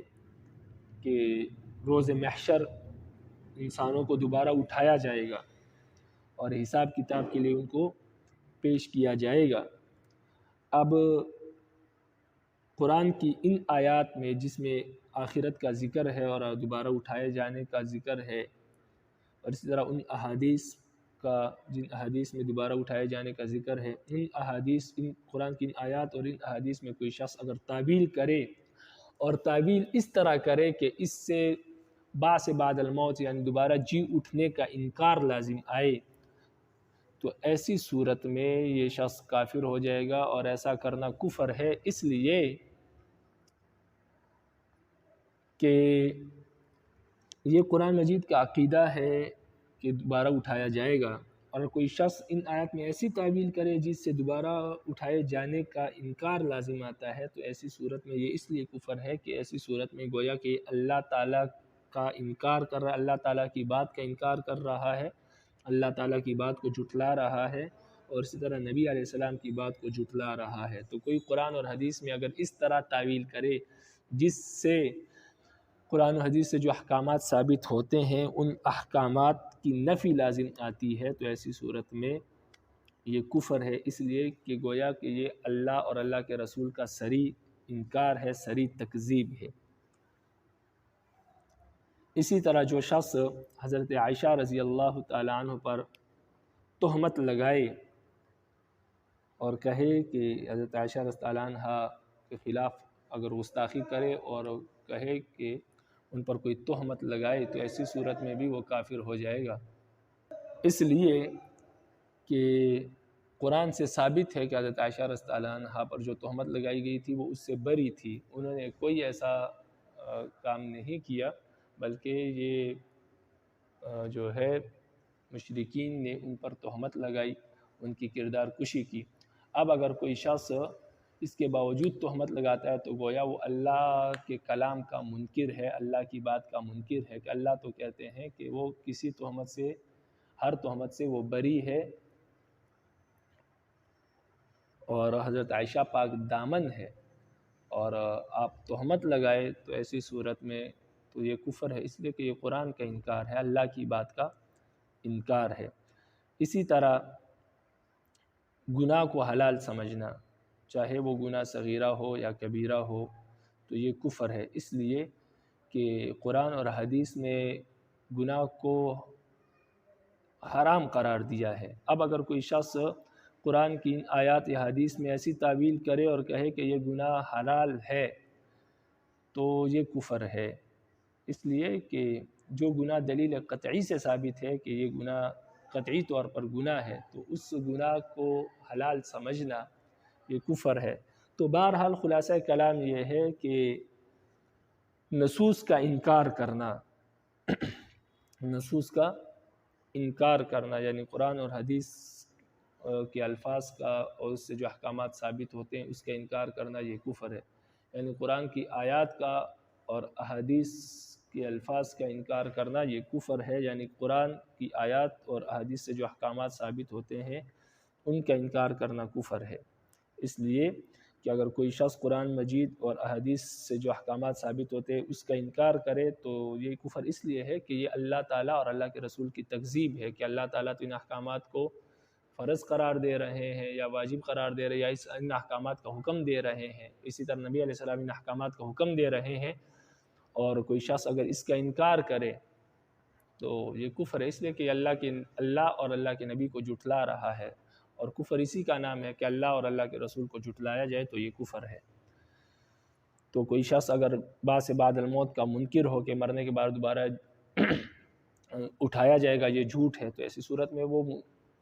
کہ روز محشر انسانوں کو دوبارہ اٹھایا جائے گا اور حساب کتاب کے لیے ان کو پیش کیا جائے گا۔ اب قرآن کی ان آیات میں جس میں آخرت کا ذکر ہے اور دوبارہ اٹھائے جانے کا ذکر ہے، اور اسی طرح ان احادیث کا جن احادیث میں دوبارہ اٹھائے جانے کا ذکر ہے، ان احادیث، ان قرآن کی ان آیات اور ان احادیث میں کوئی شخص اگر تعویل کرے اور تعویل اس طرح کرے کہ اس سے بعث بعد الموت یعنی دوبارہ جی اٹھنے کا انکار لازم آئے، تو ایسی صورت میں یہ شخص کافر ہو جائے گا، اور ایسا کرنا کفر ہے، اس لیے کہ یہ قرآن مجید کا عقیدہ ہے کہ دوبارہ اٹھایا جائے گا، اور کوئی شخص ان آیات میں ایسی تعویل کرے جس سے دوبارہ اٹھائے جانے کا انکار لازم آتا ہے، تو ایسی صورت میں یہ اس لیے کفر ہے کہ ایسی صورت میں گویا کہ اللہ تعالیٰ کا انکار کر رہا ہے، اللہ تعالیٰ کی بات کا انکار کر رہا ہے، اللہ تعالیٰ کی بات کو جھٹلا رہا ہے، اور اسی طرح نبی علیہ السلام کی بات کو جھٹلا رہا ہے۔ تو کوئی قرآن اور حدیث میں اگر اس طرح تعویل کرے جس سے قرآن و حدیث سے جو احکامات ثابت ہوتے ہیں ان احکامات کی نفی لازم آتی ہے، تو ایسی صورت میں یہ کفر ہے، اس لیے کہ گویا کہ یہ اللہ اور اللہ کے رسول کا صریح انکار ہے، صریح تکذیب ہے۔ اسی طرح جو شخص حضرت عائشہ رضی اللہ تعالیٰ عنہ پر تہمت لگائے اور کہے کہ حضرت عائشہ رضی اللہ عنہ کے خلاف اگر گستاخی کرے اور کہے کہ ان پر کوئی تہمت لگائے، تو ایسی صورت میں بھی وہ کافر ہو جائے گا، اس لیے کہ قرآن سے ثابت ہے کہ حضرت عائشہ رضی اللہ عنہ پر جو تہمت لگائی گئی تھی وہ اس سے بری تھی، انہوں نے کوئی ایسا کام نہیں کیا، بلکہ یہ جو ہے مشرکین نے ان پر تہمت لگائی، ان کی کردار کشی کی۔ اب اگر کوئی شخص اس کے باوجود تہمت لگاتا ہے تو گویا وہ اللہ کے کلام کا منکر ہے، اللہ کی بات کا منکر ہے، کہ اللہ تو کہتے ہیں کہ وہ کسی تہمت سے، ہر تہمت سے وہ بری ہے، اور حضرت عائشہ پاک دامن ہے، اور آپ تہمت لگائے تو ایسی صورت میں تو یہ کفر ہے، اس لیے کہ یہ قرآن کا انکار ہے، اللہ کی بات کا انکار ہے۔ اسی طرح گناہ کو حلال سمجھنا، چاہے وہ گناہ صغیرہ ہو یا کبیرہ ہو، تو یہ کفر ہے، اس لیے کہ قرآن اور حدیث نے گناہ کو حرام قرار دیا ہے۔ اب اگر کوئی شخص قرآن کی ان آیات یا حدیث میں ایسی تعویل کرے اور کہے کہ یہ گناہ حلال ہے، تو یہ کفر ہے، اس لیے کہ جو گناہ دلیل قطعی سے ثابت ہے کہ یہ گناہ قطعی طور پر گناہ ہے، تو اس گناہ کو حلال سمجھنا یہ کفر ہے۔ تو بہرحال خلاصہ کلام یہ ہے کہ نصوص کا انکار کرنا نصوص کا انکار کرنا یعنی قرآن اور حدیث کے الفاظ کا اور اس سے جو احکامات ثابت ہوتے ہیں اس کا انکار کرنا یہ کفر ہے، یعنی قرآن کی آیات کا اور احادیث کے الفاظ کا انکار کرنا یہ کفر ہے، یعنی قرآن کی آیات اور احادیث سے جو احکامات ثابت ہوتے ہیں ان کا انکار کرنا کفر ہے۔ اس لیے کہ اگر کوئی شخص قرآن مجید اور احادیث سے جو احکامات ثابت ہوتے ہیں اس کا انکار کرے تو یہ کفر اس لیے ہے کہ یہ اللہ تعالیٰ اور اللہ کے رسول کی تکذیب ہے، کہ اللہ تعالیٰ تو ان احکامات کو فرض قرار دے رہے ہیں یا واجب قرار دے رہے ہیں یا ان احکامات کا حکم دے رہے ہیں، اسی طرح نبی علیہ السلام ان احکامات کا حکم دے رہے ہیں، اور کوئی شخص اگر اس کا انکار کرے تو یہ کفر ہے، اس لیے کہ اللہ اور اللہ کے نبی کو جھٹلا رہا ہے، اور کفر اسی کا نام ہے کہ اللہ اور اللہ کے رسول کو جھٹلایا جائے تو یہ کفر ہے۔ تو کوئی شخص اگر بعد بعد الموت کا منکر ہو کہ مرنے کے بعد دوبارہ اٹھایا جائے گا یہ جھوٹ ہے، تو ایسی صورت میں وہ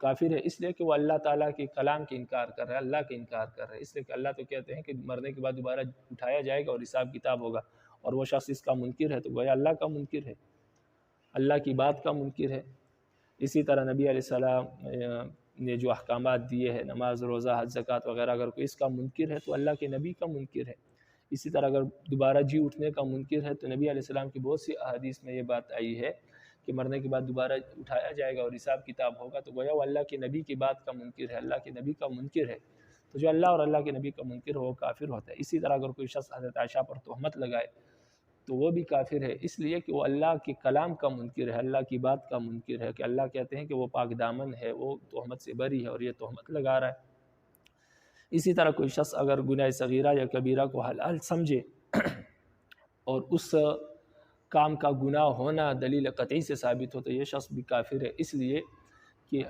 کافر ہے، اس لیے کہ وہ اللہ تعالیٰ کے کلام کے انکار کر رہا ہے، اللہ کے انکار کر رہا ہے، اس لیے کہ اللہ تو کہتے ہیں کہ مرنے کے بعد دوبارہ اٹھایا جائے گا اور حساب کتاب ہوگا، اور وہ شخص اس کا منکر ہے تو گویا اللہ کا منکر ہے، اللہ کی بات کا منکر ہے۔ اسی طرح نبی علیہ السلام نے جو احکامات دیے ہیں، نماز، روزہ، حج، زکوٰۃ وغیرہ، اگر کوئی اس کا منکر ہے تو اللہ کے نبی کا منکر ہے۔ اسی طرح اگر دوبارہ جی اٹھنے کا منکر ہے تو نبی علیہ السلام کی بہت سی احادیث میں یہ بات آئی ہے کہ مرنے کے بعد دوبارہ اٹھایا جائے گا اور حساب کتاب ہوگا، تو گویا وہ اللہ کے نبی کی بات کا منکر ہے، اللہ کے نبی کا منکر ہے۔ تو جو اللہ اور اللہ کے نبی کا منکر ہو وہ کافر ہوتا ہے۔ اسی طرح اگر کوئی شخص حضرت عائشہ پر تہمت لگائے تو وہ بھی کافر ہے، اس لیے کہ وہ اللہ کے کلام کا منکر ہے، اللہ کی بات کا منکر ہے، کہ اللہ کہتے ہیں کہ وہ پاک دامن ہے، وہ تہمت سے بری ہے اور یہ تہمت لگا رہا ہے۔ اسی طرح کوئی شخص اگر گناہ صغیرہ یا کبیرہ کو حلال سمجھے اور اس کام کا گناہ ہونا دلیل قطعی سے ثابت ہو تو یہ شخص بھی کافر ہے، اس لیے کہ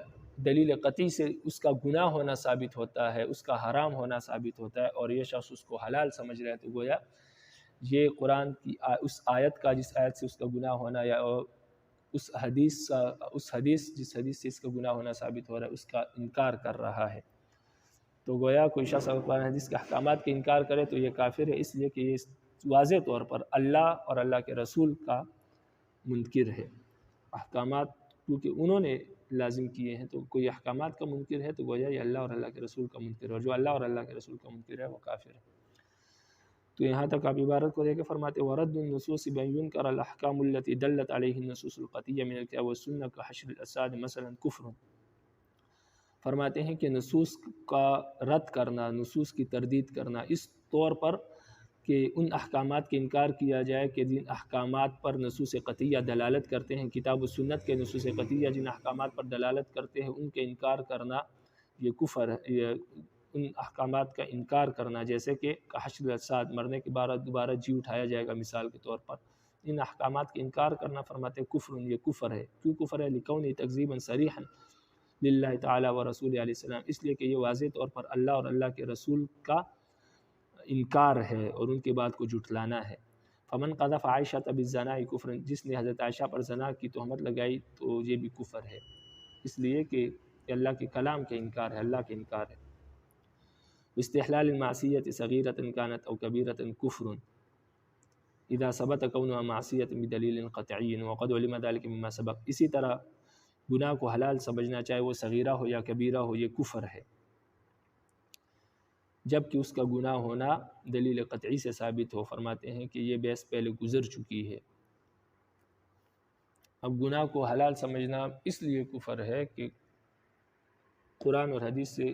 دلیل قطعی سے اس کا گناہ ہونا ثابت ہوتا ہے، اس کا حرام ہونا ثابت ہوتا ہے، اور یہ شخص اس کو حلال سمجھ رہا ہے، تو گویا یہ قرآن کی اس آیت کا جس آیت سے اس کا گناہ ہونا یا اس حدیث جس حدیث سے اس کا گناہ ہونا ثابت ہو رہا ہے اس کا انکار کر رہا ہے۔ تو گویا کوئی شخص اگر قرآن حدیث کے احکامات کے انکار کرے تو یہ کافر ہے، اس لیے کہ یہ واضح طور پر اللہ اور اللہ کے رسول کا منکر ہے۔ احکامات کیونکہ انہوں نے لازم کیے ہیں، تو کوئی احکامات کا منکر ہے تو گویا یہ اللہ اور اللہ کے رسول کا منکر ہے، اور جو اللہ اور اللہ کے رسول کا منکر ہے وہ کافر ہے۔ تو یہاں تک آپ عبارت کو دیکھ کے فرماتے وَرَدُّ النُّصُوصِ بَأَن يُنْكَرَ الْأَحْكَامُ الَّتِي دَلَّتْ عَلَيْهِ النُّصُوصُ الْقَطْعِيَّةُ مِنَ الْكِتَابِ وَالسُّنَّةِ كَحَشْرِ الْأَسَّادِ مَثَلًا كُفْرٌ۔ فرماتے ہیں کہ نصوص کا رد کرنا، نصوص کی تردید کرنا اس طور پر کہ ان احکامات کے انکار کیا جائے کہ جن احکامات پر نصوص قطعیہ دلالت کرتے ہیں، کتاب و سنت کے نصوص قطعیہ جن احکامات پر دلالت کرتے ہیں ان کے انکار کرنا یہ کفر ہے، یہ ان احکامات کا انکار کرنا، جیسے کہ حشر الاجساد، مرنے کے بعد دوبارہ جی اٹھایا جائے گا مثال کے طور پر، ان احکامات کا انکار کرنا فرماتے ہیں کفر، یہ کفر ہے۔ کیوں کفر ہے؟ لکونہ تکذیبا صریحا للہ تعالی و رسول علیہ السلام، اس لیے کہ یہ واضح طور پر اللہ اور اللہ کے رسول کا انکار ہے اور ان کی بات کو جھٹلانا ہے۔ فمن قذف عائشہ بالزنا کفر، جس نے حضرت عائشہ پر زنا کی تہمت لگائی تو یہ بھی کفر ہے، اس لیے کہ اللہ کے کلام کے انکار ہے، اللہ کے انکار ہے۔ استحلال المعصیۃ صغیرۃ کانت او کبیرۃ کفر اذا ثبت کونها معصیۃ بدلیل قطعی وقد علم ذلک مما سبق۔ اسی طرح گناہ کو حلال سمجھنا چاہے وہ صغیرہ ہو یا کبیرہ ہو یہ کفر ہے، جب کہ اس کا گناہ ہونا دلیل قطعی سے ثابت ہو۔ فرماتے ہیں کہ یہ بحث پہلے گزر چکی ہے۔ اب گناہ کو حلال سمجھنا اس لیے کفر ہے کہ قرآن اور حدیث سے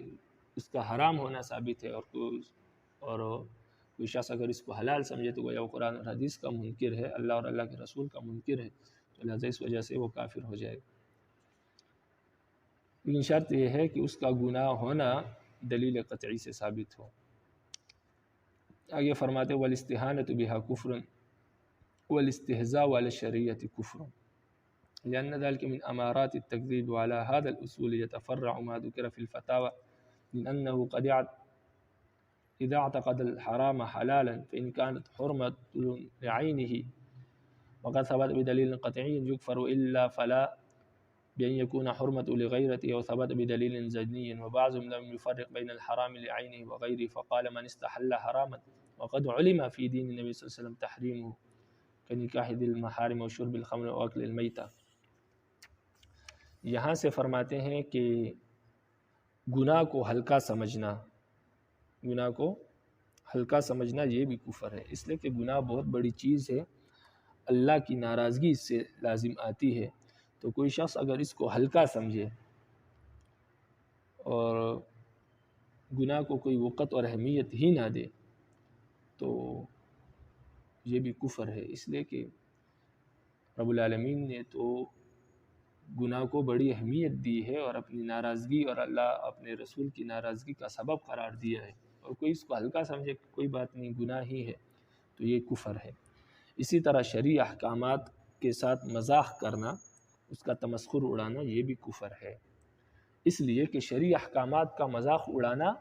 اس کا حرام ہونا ثابت ہے، اور کوئی شخص اگر اس کو حلال سمجھے تو گویا وہ قرآن اور حدیث کا منکر ہے، اللہ اور اللہ کے رسول کا منکر ہے، تو لہذا اس وجہ سے وہ کافر ہو جائے گا۔ لیکن شرط یہ ہے کہ اس کا گناہ ہونا دلیل قطعی سے ثابت ہو۔ آگے فرماتے والاستہانۃ بہا کفر والاستہزاء علی الشریعۃ کفر لأن ذلك من أمارات التكذيب وعلى هذا الأصول يتفرع ما ذكر في الفتاوى من أنه قد إذا اعتقد الحرام حلالا فإن كانت حرمة لعينه وقد ثبت بدليل قطعي يكفر إلا فلا بأن يكون حرمة لغيرته أو ثبت بدليل زني، وبعضهم لم يفرق بين الحرام لعينه وغيره فقال من استحل حراما وقد علم في دين النبي صلى الله عليه وسلم تحريمه كنكاح ذي المحارم وشرب الخمر وأكل الميتة۔ یہاں سے فرماتے ہیں کہ گناہ کو ہلکا سمجھنا یہ بھی کفر ہے، اس لیے کہ گناہ بہت بڑی چیز ہے، اللہ کی ناراضگی اس سے لازم آتی ہے، تو کوئی شخص اگر اس کو ہلکا سمجھے اور گناہ کو کوئی وقت اور اہمیت ہی نہ دے تو یہ بھی کفر ہے، اس لیے کہ رب العالمین نے تو گناہ کو بڑی اہمیت دی ہے اور اپنی ناراضگی اور اللہ اپنے رسول کی ناراضگی کا سبب قرار دیا ہے، اور کوئی اس کو ہلکا سمجھے کہ کوئی بات نہیں گناہ ہی ہے تو یہ کفر ہے۔ اسی طرح شرعی احکامات کے ساتھ مذاق کرنا، اس کا تمسخر اڑانا یہ بھی کفر ہے، اس لیے کہ شرعی احکامات کا مذاق اڑانا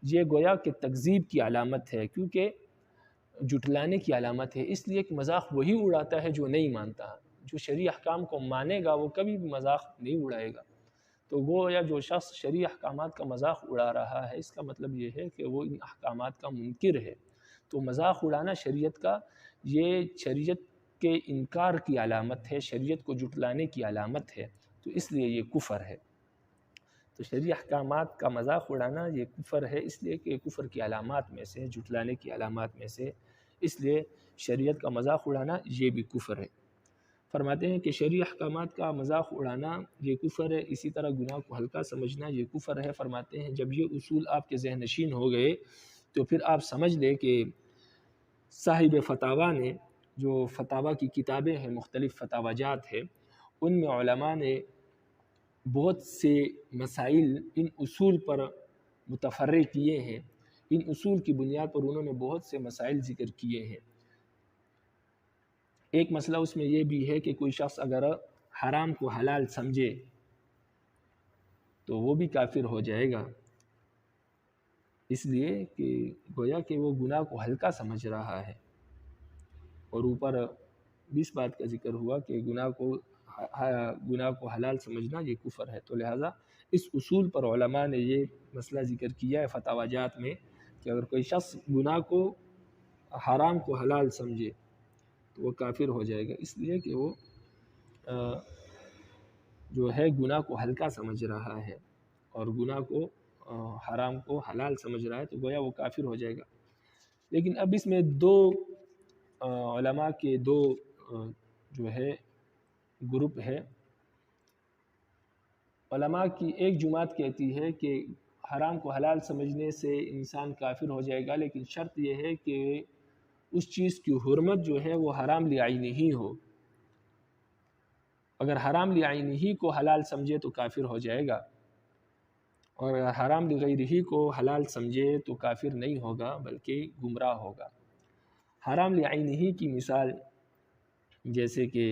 یہ گویا کہ تکذیب کی علامت ہے، کیونکہ جھٹلانے کی علامت ہے، اس لیے کہ مذاق وہی اڑاتا ہے جو نہیں مانتا۔ جو شرعی احکام کو مانے گا وہ کبھی بھی مذاق نہیں اڑائے گا۔ تو گویا جو شخص شرعی احکامات کا مذاق اڑا رہا ہے، اس کا مطلب یہ ہے کہ وہ ان احکامات کا منکر ہے۔ تو مذاق اڑانا شریعت کا، یہ شریعت کے انکار کی علامت ہے، شریعت کو جھٹلانے کی علامت ہے، تو اس لیے یہ کفر ہے۔ تو شرعی احکامات کا مذاق اڑانا یہ کفر ہے، اس لیے کہ کفر کی علامات میں سے، جھٹلانے کی علامات میں سے، اس لیے شریعت کا مذاق اڑانا یہ بھی کفر ہے۔ فرماتے ہیں کہ شرعی احکامات کا مذاق اڑانا یہ کفر ہے، اسی طرح گناہ کو ہلکا سمجھنا یہ کفر ہے۔ فرماتے ہیں جب یہ اصول آپ کے ذہن نشین ہو گئے تو پھر آپ سمجھ لیں کہ صاحب فتاویٰ نے، جو فتاویٰ کی کتابیں ہیں، مختلف فتاوی جات ہیں، ان میں علماء نے بہت سے مسائل ان اصول پر متفرع کیے ہیں، ان اصول کی بنیاد پر انہوں نے بہت سے مسائل ذکر کیے ہیں۔ ایک مسئلہ اس میں یہ بھی ہے کہ کوئی شخص اگر حرام کو حلال سمجھے تو وہ بھی کافر ہو جائے گا، اس لیے کہ گویا کہ وہ گناہ کو ہلکا سمجھ رہا ہے، اور اوپر 20 بات کا ذکر ہوا کہ گناہ کو حلال سمجھنا یہ کفر ہے۔ تو لہٰذا اس اصول پر علماء نے یہ مسئلہ ذکر کیا ہے فتاوی جات میں کہ اگر کوئی شخص گناہ کو، حرام کو حلال سمجھے تو وہ کافر ہو جائے گا، اس لیے کہ وہ جو ہے گناہ کو ہلکا سمجھ رہا ہے اور گناہ کو، حرام کو حلال سمجھ رہا ہے، تو گویا وہ کافر ہو جائے گا۔ لیکن اب اس میں دو علماء کے دو جو ہے گروپ ہے۔ علماء کی ایک جماعت کہتی ہے کہ حرام کو حلال سمجھنے سے انسان کافر ہو جائے گا، لیکن شرط یہ ہے کہ اس چیز کی حرمت جو ہے وہ حرام لعینہ ہی ہو۔ اگر حرام لعینہ ہی کو حلال سمجھے تو کافر ہو جائے گا، اور اگر حرام لغیرہ کو حلال سمجھے تو کافر نہیں ہوگا بلکہ گمراہ ہوگا۔ حرام لعینہ کی مثال جیسے کہ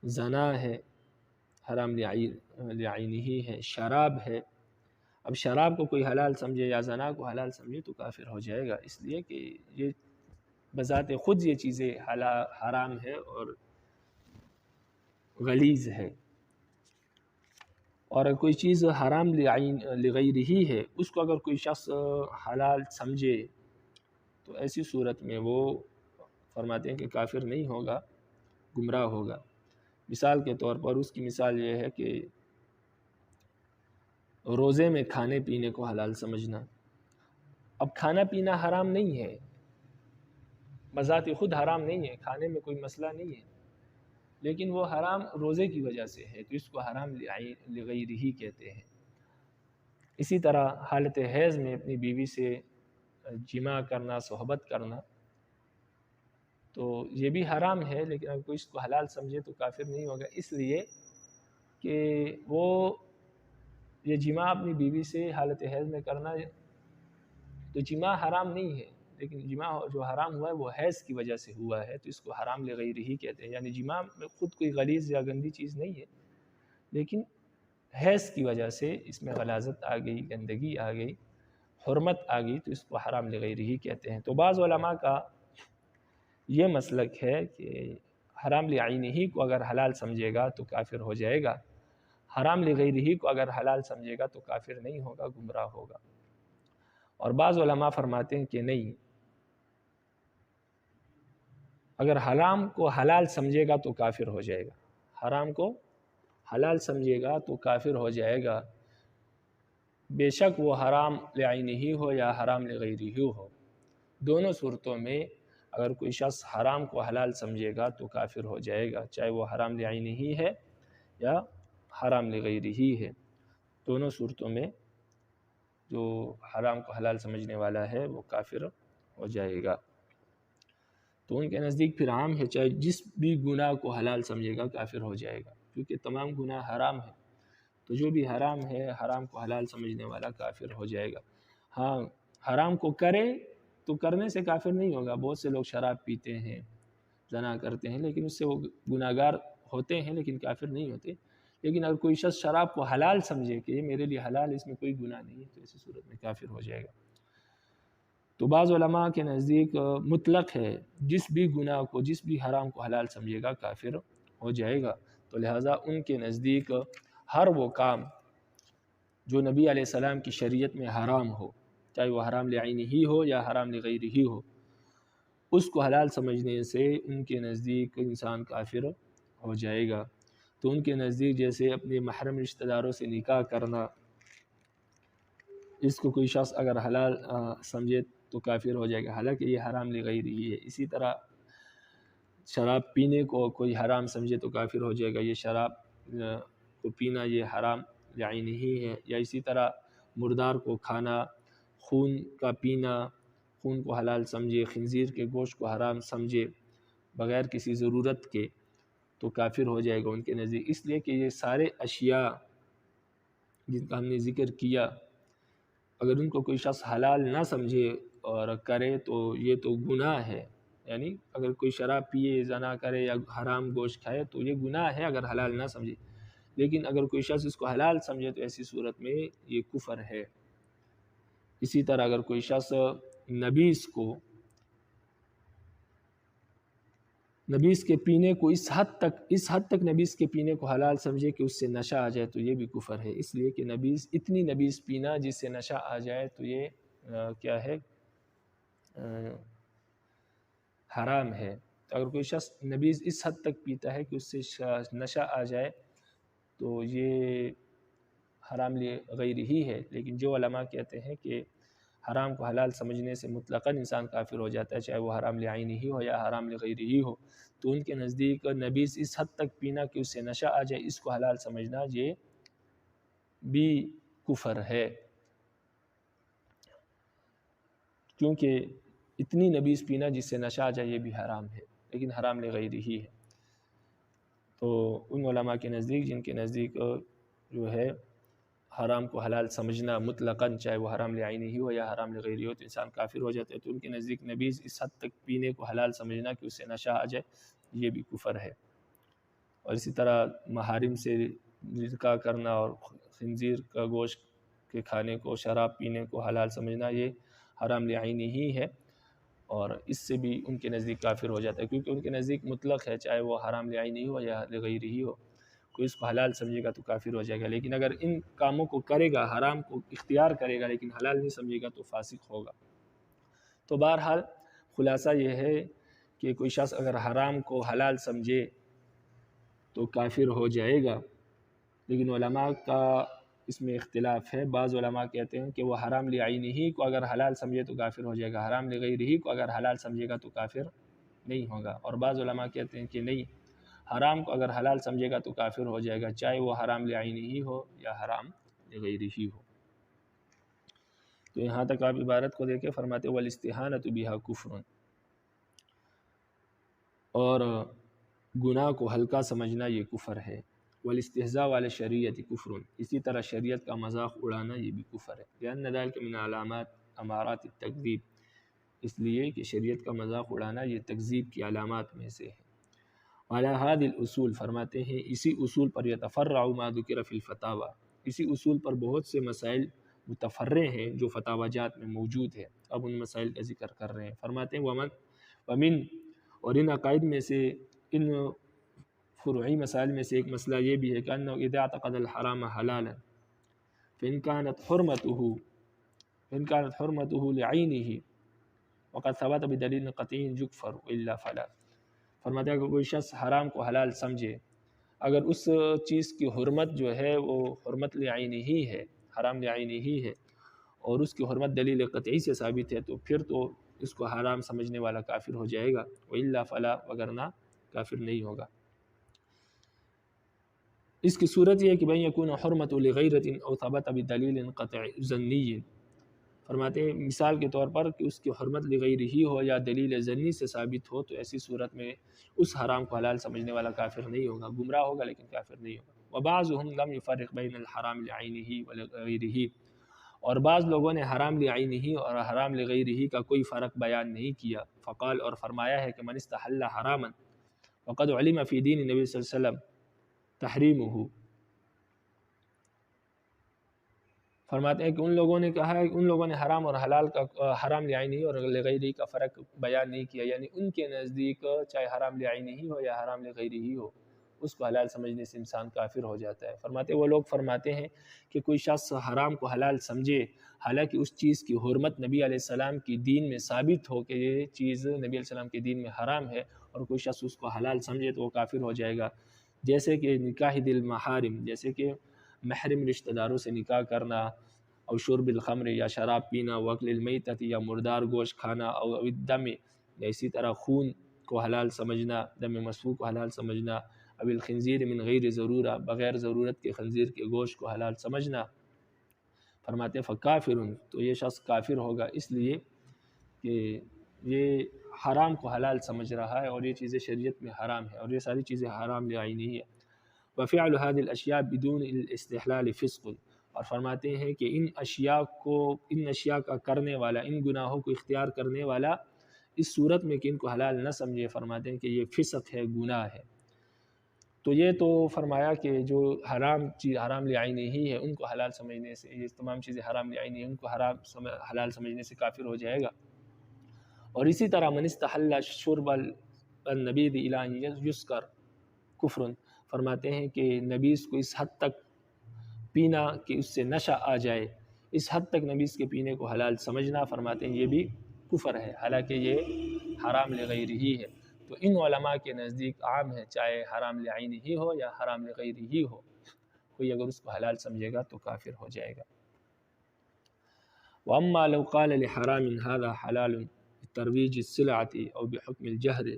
زنا ہے، حرام لعینہ ہے، شراب ہے۔ اب شراب کو کوئی حلال سمجھے یا زنا کو حلال سمجھے تو کافر ہو جائے گا، اس لیے کہ یہ بذات خود یہ چیزیں حرام ہے اور غلیظ ہے، اور کوئی چیز حرام لغیرہ ہے، اس کو اگر کوئی شخص حلال سمجھے تو ایسی صورت میں وہ فرماتے ہیں کہ کافر نہیں ہوگا، گمراہ ہوگا۔ مثال کے طور پر اس کی مثال یہ ہے کہ روزے میں کھانے پینے کو حلال سمجھنا۔ اب کھانا پینا حرام نہیں ہے، بذات خود حرام نہیں ہے، کھانے میں کوئی مسئلہ نہیں ہے، لیکن وہ حرام روزے کی وجہ سے ہے، تو اس کو حرام لغیرہ کہتے ہیں۔ اسی طرح حالت حیض میں اپنی بیوی سے جماع کرنا، صحبت کرنا، تو یہ بھی حرام ہے، لیکن اگر کوئی اس کو حلال سمجھے تو کافر نہیں ہوگا، اس لیے کہ وہ یہ جماع اپنی بیوی سے حالت حیض میں کرنا تو جماع حرام نہیں ہے، لیکن جماع جو حرام ہوا ہے وہ حیض کی وجہ سے ہوا ہے، تو اس کو حرام لغیرہ کہتے ہیں۔ یعنی جماع میں خود کوئی غلیظ یا گندی چیز نہیں ہے، لیکن حیض کی وجہ سے اس میں غلاظت آ گئی، گندگی آ گئی، حرمت آ گئی، تو اس کو حرام لغیرہ کہتے ہیں۔ تو بعض علماء کا یہ مسلک ہے کہ حرام لعینہ کو اگر حلال سمجھے گا تو کافر ہو جائے گا، حرام لغیرہ کو اگر حلال سمجھے گا تو کافر نہیں ہوگا، گمراہ ہوگا۔ اور بعض علماء فرماتے ہیں کہ نہیں، اگر حرام کو حلال سمجھے گا تو کافر ہو جائے گا، حرام کو حلال سمجھے گا تو کافر ہو جائے گا، بے شک وہ حرام لعینہ ہو یا حرام لغیرہ ہو، دونوں صورتوں میں اگر کوئی شخص حرام کو حلال سمجھے گا تو کافر ہو جائے گا، چاہے وہ حرام لعینہ ہے یا حرام لغیرہ ہے، دونوں صورتوں میں جو حرام کو حلال سمجھنے والا ہے وہ کافر ہو جائے گا۔ تو ان کے نزدیک پھر عام ہے، چاہے جس بھی گناہ کو حلال سمجھے گا کافر ہو جائے گا، کیونکہ تمام گناہ حرام ہے، تو جو بھی حرام ہے، حرام کو حلال سمجھنے والا کافر ہو جائے گا۔ ہاں، حرام کو کرے تو کرنے سے کافر نہیں ہوگا، بہت سے لوگ شراب پیتے ہیں، زنا کرتے ہیں، لیکن اس سے وہ گناہگار ہوتے ہیں لیکن کافر نہیں ہوتے، لیکن اگر کوئی شخص شراب کو حلال سمجھے کہ یہ میرے لیے حلال ہے، اس میں کوئی گناہ نہیں ہے، تو ایسی صورت میں کافر ہو جائے گا۔ تو بعض علماء کے نزدیک مطلق ہے، جس بھی گناہ کو، جس بھی حرام کو حلال سمجھے گا کافر ہو جائے گا۔ تو لہٰذا ان کے نزدیک ہر وہ کام جو نبی علیہ السلام کی شریعت میں حرام ہو، چاہے وہ حرام لعینہ ہی ہو یا حرام لغیرہ ہی ہو، اس کو حلال سمجھنے سے ان کے نزدیک انسان کافر ہو جائے گا۔ تو ان کے نزدیک جیسے اپنے محرم رشتہ داروں سے نکاح کرنا، اس کو کوئی شخص اگر حلال سمجھے تو کافر ہو جائے گا، حالانکہ یہ حرام لغیرہ ہی ہے۔ اسی طرح شراب پینے کو کوئی حرام سمجھے تو کافر ہو جائے گا، یہ شراب کو پینا یہ حرام لعینہ ہی ہے۔ یا اسی طرح مردار کو کھانا، خون کا پینا، خون کو حلال سمجھے، خنزیر کے گوشت کو حرام سمجھے بغیر کسی ضرورت کے، تو کافر ہو جائے گا ان کے نزدیک، اس لیے کہ یہ سارے اشیاء جن کا ہم نے ذکر کیا، اگر ان کو کوئی شخص حلال نہ سمجھے اور کرے تو یہ تو گناہ ہے۔ یعنی اگر کوئی شراب پیے، زنا کرے یا حرام گوشت کھائے تو یہ گناہ ہے اگر حلال نہ سمجھے، لیکن اگر کوئی شخص اس کو حلال سمجھے تو ایسی صورت میں یہ کفر ہے۔ اسی طرح اگر کوئی شخص نبیذ کے پینے کو اس حد تک نبیذ کے پینے کو حلال سمجھے کہ اس سے نشہ آ جائے تو یہ بھی کفر ہے، اس لیے کہ اتنی نبیذ پینا جس سے نشہ آ جائے تو یہ کیا ہے؟ حرام ہے۔ تو اگر کوئی شخص نبیذ اس حد تک پیتا ہے کہ اس سے نشہ آ جائے تو یہ حرام غیر ہی ہے، لیکن جو علماء کہتے ہیں کہ حرام کو حلال سمجھنے سے مطلقاً انسان کافر ہو جاتا ہے، چاہے وہ حرام لعینہ ہی ہو یا حرام لغیرہ ہی ہو، تو ان کے نزدیک نبیذ اس حد تک پینا کہ اس سے نشہ آ جائے، اس کو حلال سمجھنا یہ بھی کفر ہے، کیونکہ اتنی نبیذ پینا جس سے نشہ آ جائے یہ بھی حرام ہے، لیکن حرام لغیرہ ہی ہے۔ تو ان علماء کے نزدیک جن کے نزدیک جو ہے حرام کو حلال سمجھنا مطلقاً، چاہے وہ حرام لعینہ ہی ہو یا حرام لغیرہ ہو، تو انسان کافر ہو جاتا ہے، تو ان کے نزدیک نبیذ اس حد تک پینے کو حلال سمجھنا کہ اس سے نشہ آ جائے یہ بھی کفر ہے۔ اور اسی طرح محارم سے نکاح کرنا اور خنزیر کا گوشت کے کھانے کو، شراب پینے کو حلال سمجھنا یہ حرام لعینہ ہی ہے، اور اس سے بھی ان کے نزدیک کافر ہو جاتا ہے، کیونکہ ان کے نزدیک مطلق ہے، چاہے وہ حرام لعینہ ہی ہو یا لغیرہ ہی ہو، کوئی اس کو حلال سمجھے گا تو کافر ہو جائے گا، لیکن اگر ان کاموں کو کرے گا، حرام کو اختیار کرے گا لیکن حلال نہیں سمجھے گا تو فاسق ہوگا۔ تو بہرحال خلاصہ یہ ہے کہ کوئی شخص اگر حرام کو حلال سمجھے تو کافر ہو جائے گا، لیکن علماء کا اس میں اختلاف ہے۔ بعض علماء کہتے ہیں کہ وہ حرام لعینہ ہی کو اگر حلال سمجھے تو کافر ہو جائے گا، حرام لغیرہ ہی کو اگر حلال سمجھے گا تو کافر نہیں ہوگا، اور بعض علماء کہتے ہیں کہ نہیں، حرام کو اگر حلال سمجھے گا تو کافر ہو جائے گا، چاہے وہ حرام لعینہ ہی ہو یا حرام لغیرہ ہی ہو۔ تو یہاں تک آپ عبارت کو دیکھیں، فرماتے والاستہانۃ بہا کفر، اور گناہ کو ہلکا سمجھنا یہ کفر ہے، والاستہزاء علی شریعت کفر، اسی طرح شریعت کا مذاق اڑانا یہ بھی کفر ہے، لأن ذلک من علامات امارات التکذیب، اس لیے کہ شریعت کا مذاق اڑانا یہ تکذیب کی علامات میں سے ہے۔ وعلی ھذی الاصول، فرماتے ہیں اسی اصول پر یتفرع ما ذکر فی الفتاوی، اسی اصول پر بہت سے مسائل متفرع ہیں جو فتاوی جات میں موجود ہے، اب ان مسائل کا ذکر کر رہے ہیں۔ فرماتے ہیں ومن، اور ان عقائد میں سے، ان فروعی مسائل میں سے ایک مسئلہ یہ بھی ہے کہ انہ اذا اعتقد الحرام حلالا فإن كانت حرمته لعینہ وقد ثبت بدلیل قطعی یکفر الا فلا، فرماتا ہے کہ کوئی شخص حرام کو حلال سمجھے، اگر اس چیز کی حرمت جو ہے وہ حرمت لعینہ ہی ہے، حرام لعینہ ہی ہے، اور اس کی حرمت دلیل قطعی سے ثابت ہے، تو پھر تو اس کو حرام سمجھنے والا کافر ہو جائے گا، وإلا فلا، وگرنہ کافر نہیں ہوگا۔ اس کی صورت یہ ہے کہ بین یکون حرمت لغیرۃ او ثبت بدلیل قطعی ظنی، فرماتے ہیں مثال کے طور پر کہ اس کی حرمت لغیرہ ہی ہو یا دلیل ظنی سے ثابت ہو، تو ایسی صورت میں اس حرام کو حلال سمجھنے والا کافر نہیں ہوگا، گمراہ ہوگا لیکن کافر نہیں ہوگا۔ وبعضهم لم يفرق بین الحرام لعینہ ولغیرہ، اور بعض لوگوں نے حرام لعینہ اور حرام لغیرہ کا کوئی فرق بیان نہیں کیا، فقال، اور فرمایا ہے کہ من استحل حراما وقد علم فی دین النبی صلی اللہ علیہ وسلم تحریمہ، فرماتے ہیں کہ ان لوگوں نے کہا ہے کہ ان لوگوں نے حرام اور حلال کا حرام لعینی اور لغیری کا فرق بیان نہیں کیا، یعنی ان کے نزدیک چاہے حرام لعینی ہی ہو یا حرام لغیری ہی ہو، اس کو حلال سمجھنے سے انسان کافر ہو جاتا ہے۔ فرماتے ہیں وہ لوگ فرماتے ہیں کہ کوئی شخص حرام کو حلال سمجھے حالانکہ اس چیز کی حرمت نبی علیہ السلام کی دین میں ثابت ہو کہ یہ چیز نبی علیہ السلام کے دین میں حرام ہے، اور کوئی شخص اس کو حلال سمجھے تو وہ کافر ہو جائے گا۔ جیسے کہ نکاح دل محارم، جیسے کہ محرم رشتہ داروں سے نکاح کرنا، اور شرب الخمر یا شراب پینا، واکل المیتۃ یا مردار گوشت کھانا، اور الدم یا اسی طرح خون کو حلال سمجھنا، دم مسفوح کو حلال سمجھنا، اب الخنزیر من غیر ضرورہ، بغیر ضرورت کے خنزیر کے گوشت کو حلال سمجھنا۔ فرماتے ہیں فکافر، تو یہ شخص کافر ہوگا، اس لیے کہ یہ حرام کو حلال سمجھ رہا ہے اور یہ چیزیں شریعت میں حرام ہے، اور یہ ساری چیزیں حرام لعینی ہے۔ وفعل هذه الاشیاء بدون الاستحلال فسق، اور فرماتے ہیں کہ ان اشیاء کا کرنے والا، ان گناہوں کو اختیار کرنے والا اس صورت میں کہ ان کو حلال نہ سمجھے، فرماتے ہیں کہ یہ فسق ہے، گناہ ہے۔ تو یہ تو فرمایا کہ جو حرام لعینی ہی ہے ان کو حلال سمجھنے سے، یہ تمام چیزیں حرام لعینی ہیں، ان کو حلال سمجھنے سے کافر ہو جائے گا۔ اور اسی طرح من استحل شرب النبیذ الی ان یسکر کفر، فرماتے ہیں کہ نبیذ کو اس حد تک پینا کہ اس سے نشہ آ جائے، اس حد تک نبیذ کے پینے کو حلال سمجھنا، فرماتے ہیں یہ بھی کفر ہے، حالانکہ یہ حرام لغیر ہی ہے۔ تو ان علماء کے نزدیک عام ہے، چاہے حرام لعینی ہی ہو یا حرام لغیر ہی ہو، کوئی اگر اس کو حلال سمجھے گا تو کافر ہو جائے گا۔ وَأَمَّا لَوْ قَالَ لِحَرَامٍ هَذَا حَلَالٌ بِتَرْوِيجِ السِّلْعَةِ أَوْ بِحُكْمِ الْجَهْرِ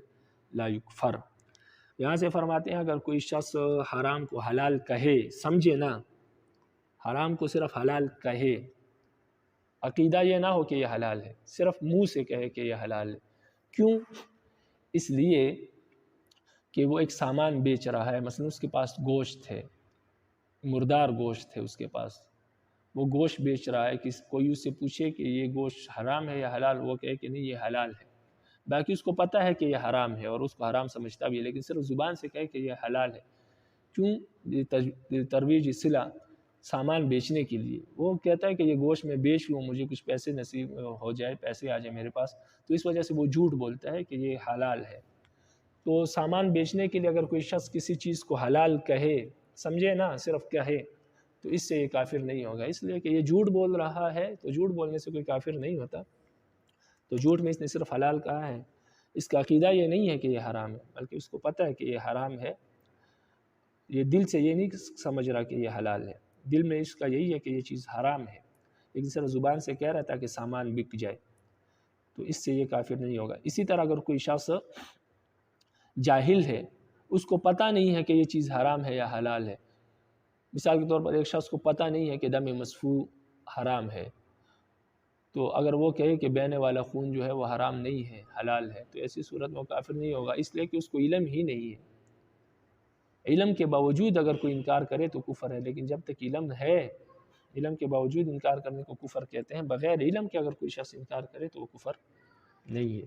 لَا يُكْفَرُ، یہاں سے فرماتے ہیں اگر کوئی شخص حرام کو حلال کہے، سمجھے نا، حرام کو صرف حلال کہے، عقیدہ یہ نہ ہو کہ یہ حلال ہے، صرف منہ سے کہے کہ یہ حلال ہے، کیوں؟ اس لیے کہ وہ ایک سامان بیچ رہا ہے، مثلا اس کے پاس گوشت ہے، مردار گوشت ہے اس کے پاس، وہ گوشت بیچ رہا ہے، کہ کوئی اس سے پوچھے کہ یہ گوشت حرام ہے یا حلال، وہ کہے کہ نہیں یہ حلال ہے، باقی اس کو پتہ ہے کہ یہ حرام ہے اور اس کو حرام سمجھتا بھی ہے، لیکن صرف زبان سے کہے کہ یہ حلال ہے، کیوں؟ ترویج صلہ، سامان بیچنے کے لیے، وہ کہتا ہے کہ یہ گوشت میں بیچ لوں، مجھے کچھ پیسے نصیب ہو جائے، پیسے آ جائے میرے پاس، تو اس وجہ سے وہ جھوٹ بولتا ہے کہ یہ حلال ہے۔ تو سامان بیچنے کے لیے اگر کوئی شخص کسی چیز کو حلال کہے، سمجھے نا، صرف کہے، تو اس سے یہ کافر نہیں ہوگا، اس لیے کہ یہ جھوٹ بول رہا ہے، تو جھوٹ بولنے سے کوئی کافر نہیں ہوتا، تو جھوٹ میں اس نے صرف حلال کہا ہے، اس کا عقیدہ یہ نہیں ہے کہ یہ حرام ہے، بلکہ اس کو پتہ ہے کہ یہ حرام ہے، یہ دل سے یہ نہیں سمجھ رہا کہ یہ حلال ہے، دل میں اس کا یہی ہے کہ یہ چیز حرام ہے، لیکن صرف زبان سے کہہ رہا تھا کہ سامان بک جائے، تو اس سے یہ کافر نہیں ہوگا۔ اسی طرح اگر کوئی شخص جاہل ہے، اس کو پتہ نہیں ہے کہ یہ چیز حرام ہے یا حلال ہے، مثال کے طور پر ایک شخص کو پتہ نہیں ہے کہ دم مسفوح حرام ہے، تو اگر وہ کہے کہ بہنے والا خون جو ہے وہ حرام نہیں ہے، حلال ہے، تو ایسی صورت میں وہ کافر نہیں ہوگا، اس لیے کہ اس کو علم ہی نہیں ہے۔ علم کے باوجود اگر کوئی انکار کرے تو کفر ہے، لیکن جب تک علم ہے، علم کے باوجود انکار کرنے کو کفر کہتے ہیں، بغیر علم کے اگر کوئی شخص انکار کرے تو وہ کفر نہیں ہے۔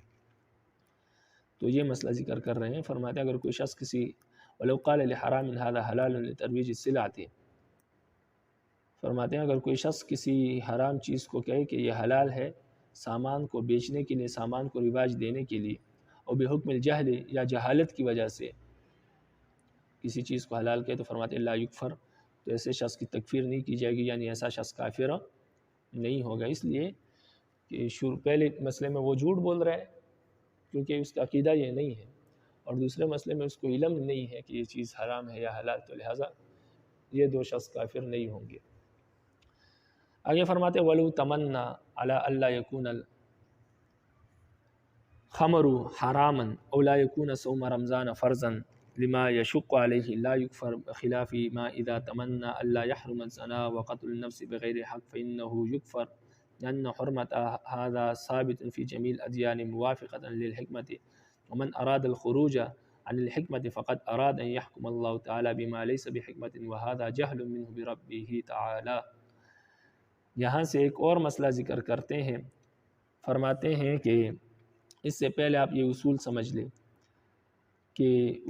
تو یہ مسئلہ ذکر کر رہے ہیں، فرماتے ہیں اگر کوئی شخص کسی وَلَوْ قَالَ لِحَرَامٍ هَذَا حَلَالٌ لِتَرْوِيجِ السِّلْعَةِ، فرماتے ہیں اگر کوئی شخص کسی حرام چیز کو کہے کہ یہ حلال ہے، سامان کو بیچنے کے لیے، سامان کو رواج دینے کے لیے، اور بحکم الجہل، یا جہالت کی وجہ سے کسی چیز کو حلال کہے، تو فرماتے ہیں لا یکفر، تو ایسے شخص کی تکفیر نہیں کی جائے گی، یعنی ایسا شخص کافر نہیں ہوگا، اس لیے کہ پہلے مسئلے میں وہ جھوٹ بول رہا ہے کیونکہ اس کا عقیدہ یہ نہیں ہے، اور دوسرے مسئلے میں اس کو علم نہیں ہے کہ یہ چیز حرام ہے یا حلال، تو لہٰذا یہ دو شخص کافر نہیں ہوں گے۔ آگے فرماتے ہیں وَلَوْ تَمَنَّا عَلَىٰ أَلَّا يَكُونَ الْخَمْرُ حَرَامًا أَوْ لَا يَكُونَ صَوْمَ رَمْضَانَ فَرْضًا لِمَا يَشُقُّ عَلَيْهِ لَا يُكْفَرُ بِخِلَافِ مَا إِذَا تَمَنَّا أَلَّا يَحْرُمَ الزَّنَا وَقَتْلُ النَّفْسِ بِغَيْرِ حَقٍّ فَإِنَّهُ يُكْفَرُ لأن حرمة هذا ثابت في جميع الأديان موافقة للحكمة، ومن أراد الخروج عن الحكمة فقد أراد أن يحكم الله تعالى بما ليس بحكمة وهذا جهل منه بربه تعالى۔ یہاں سے ایک اور مسئلہ ذکر کرتے ہیں، فرماتے ہیں کہ اس سے پہلے آپ یہ اصول سمجھ لیں کہ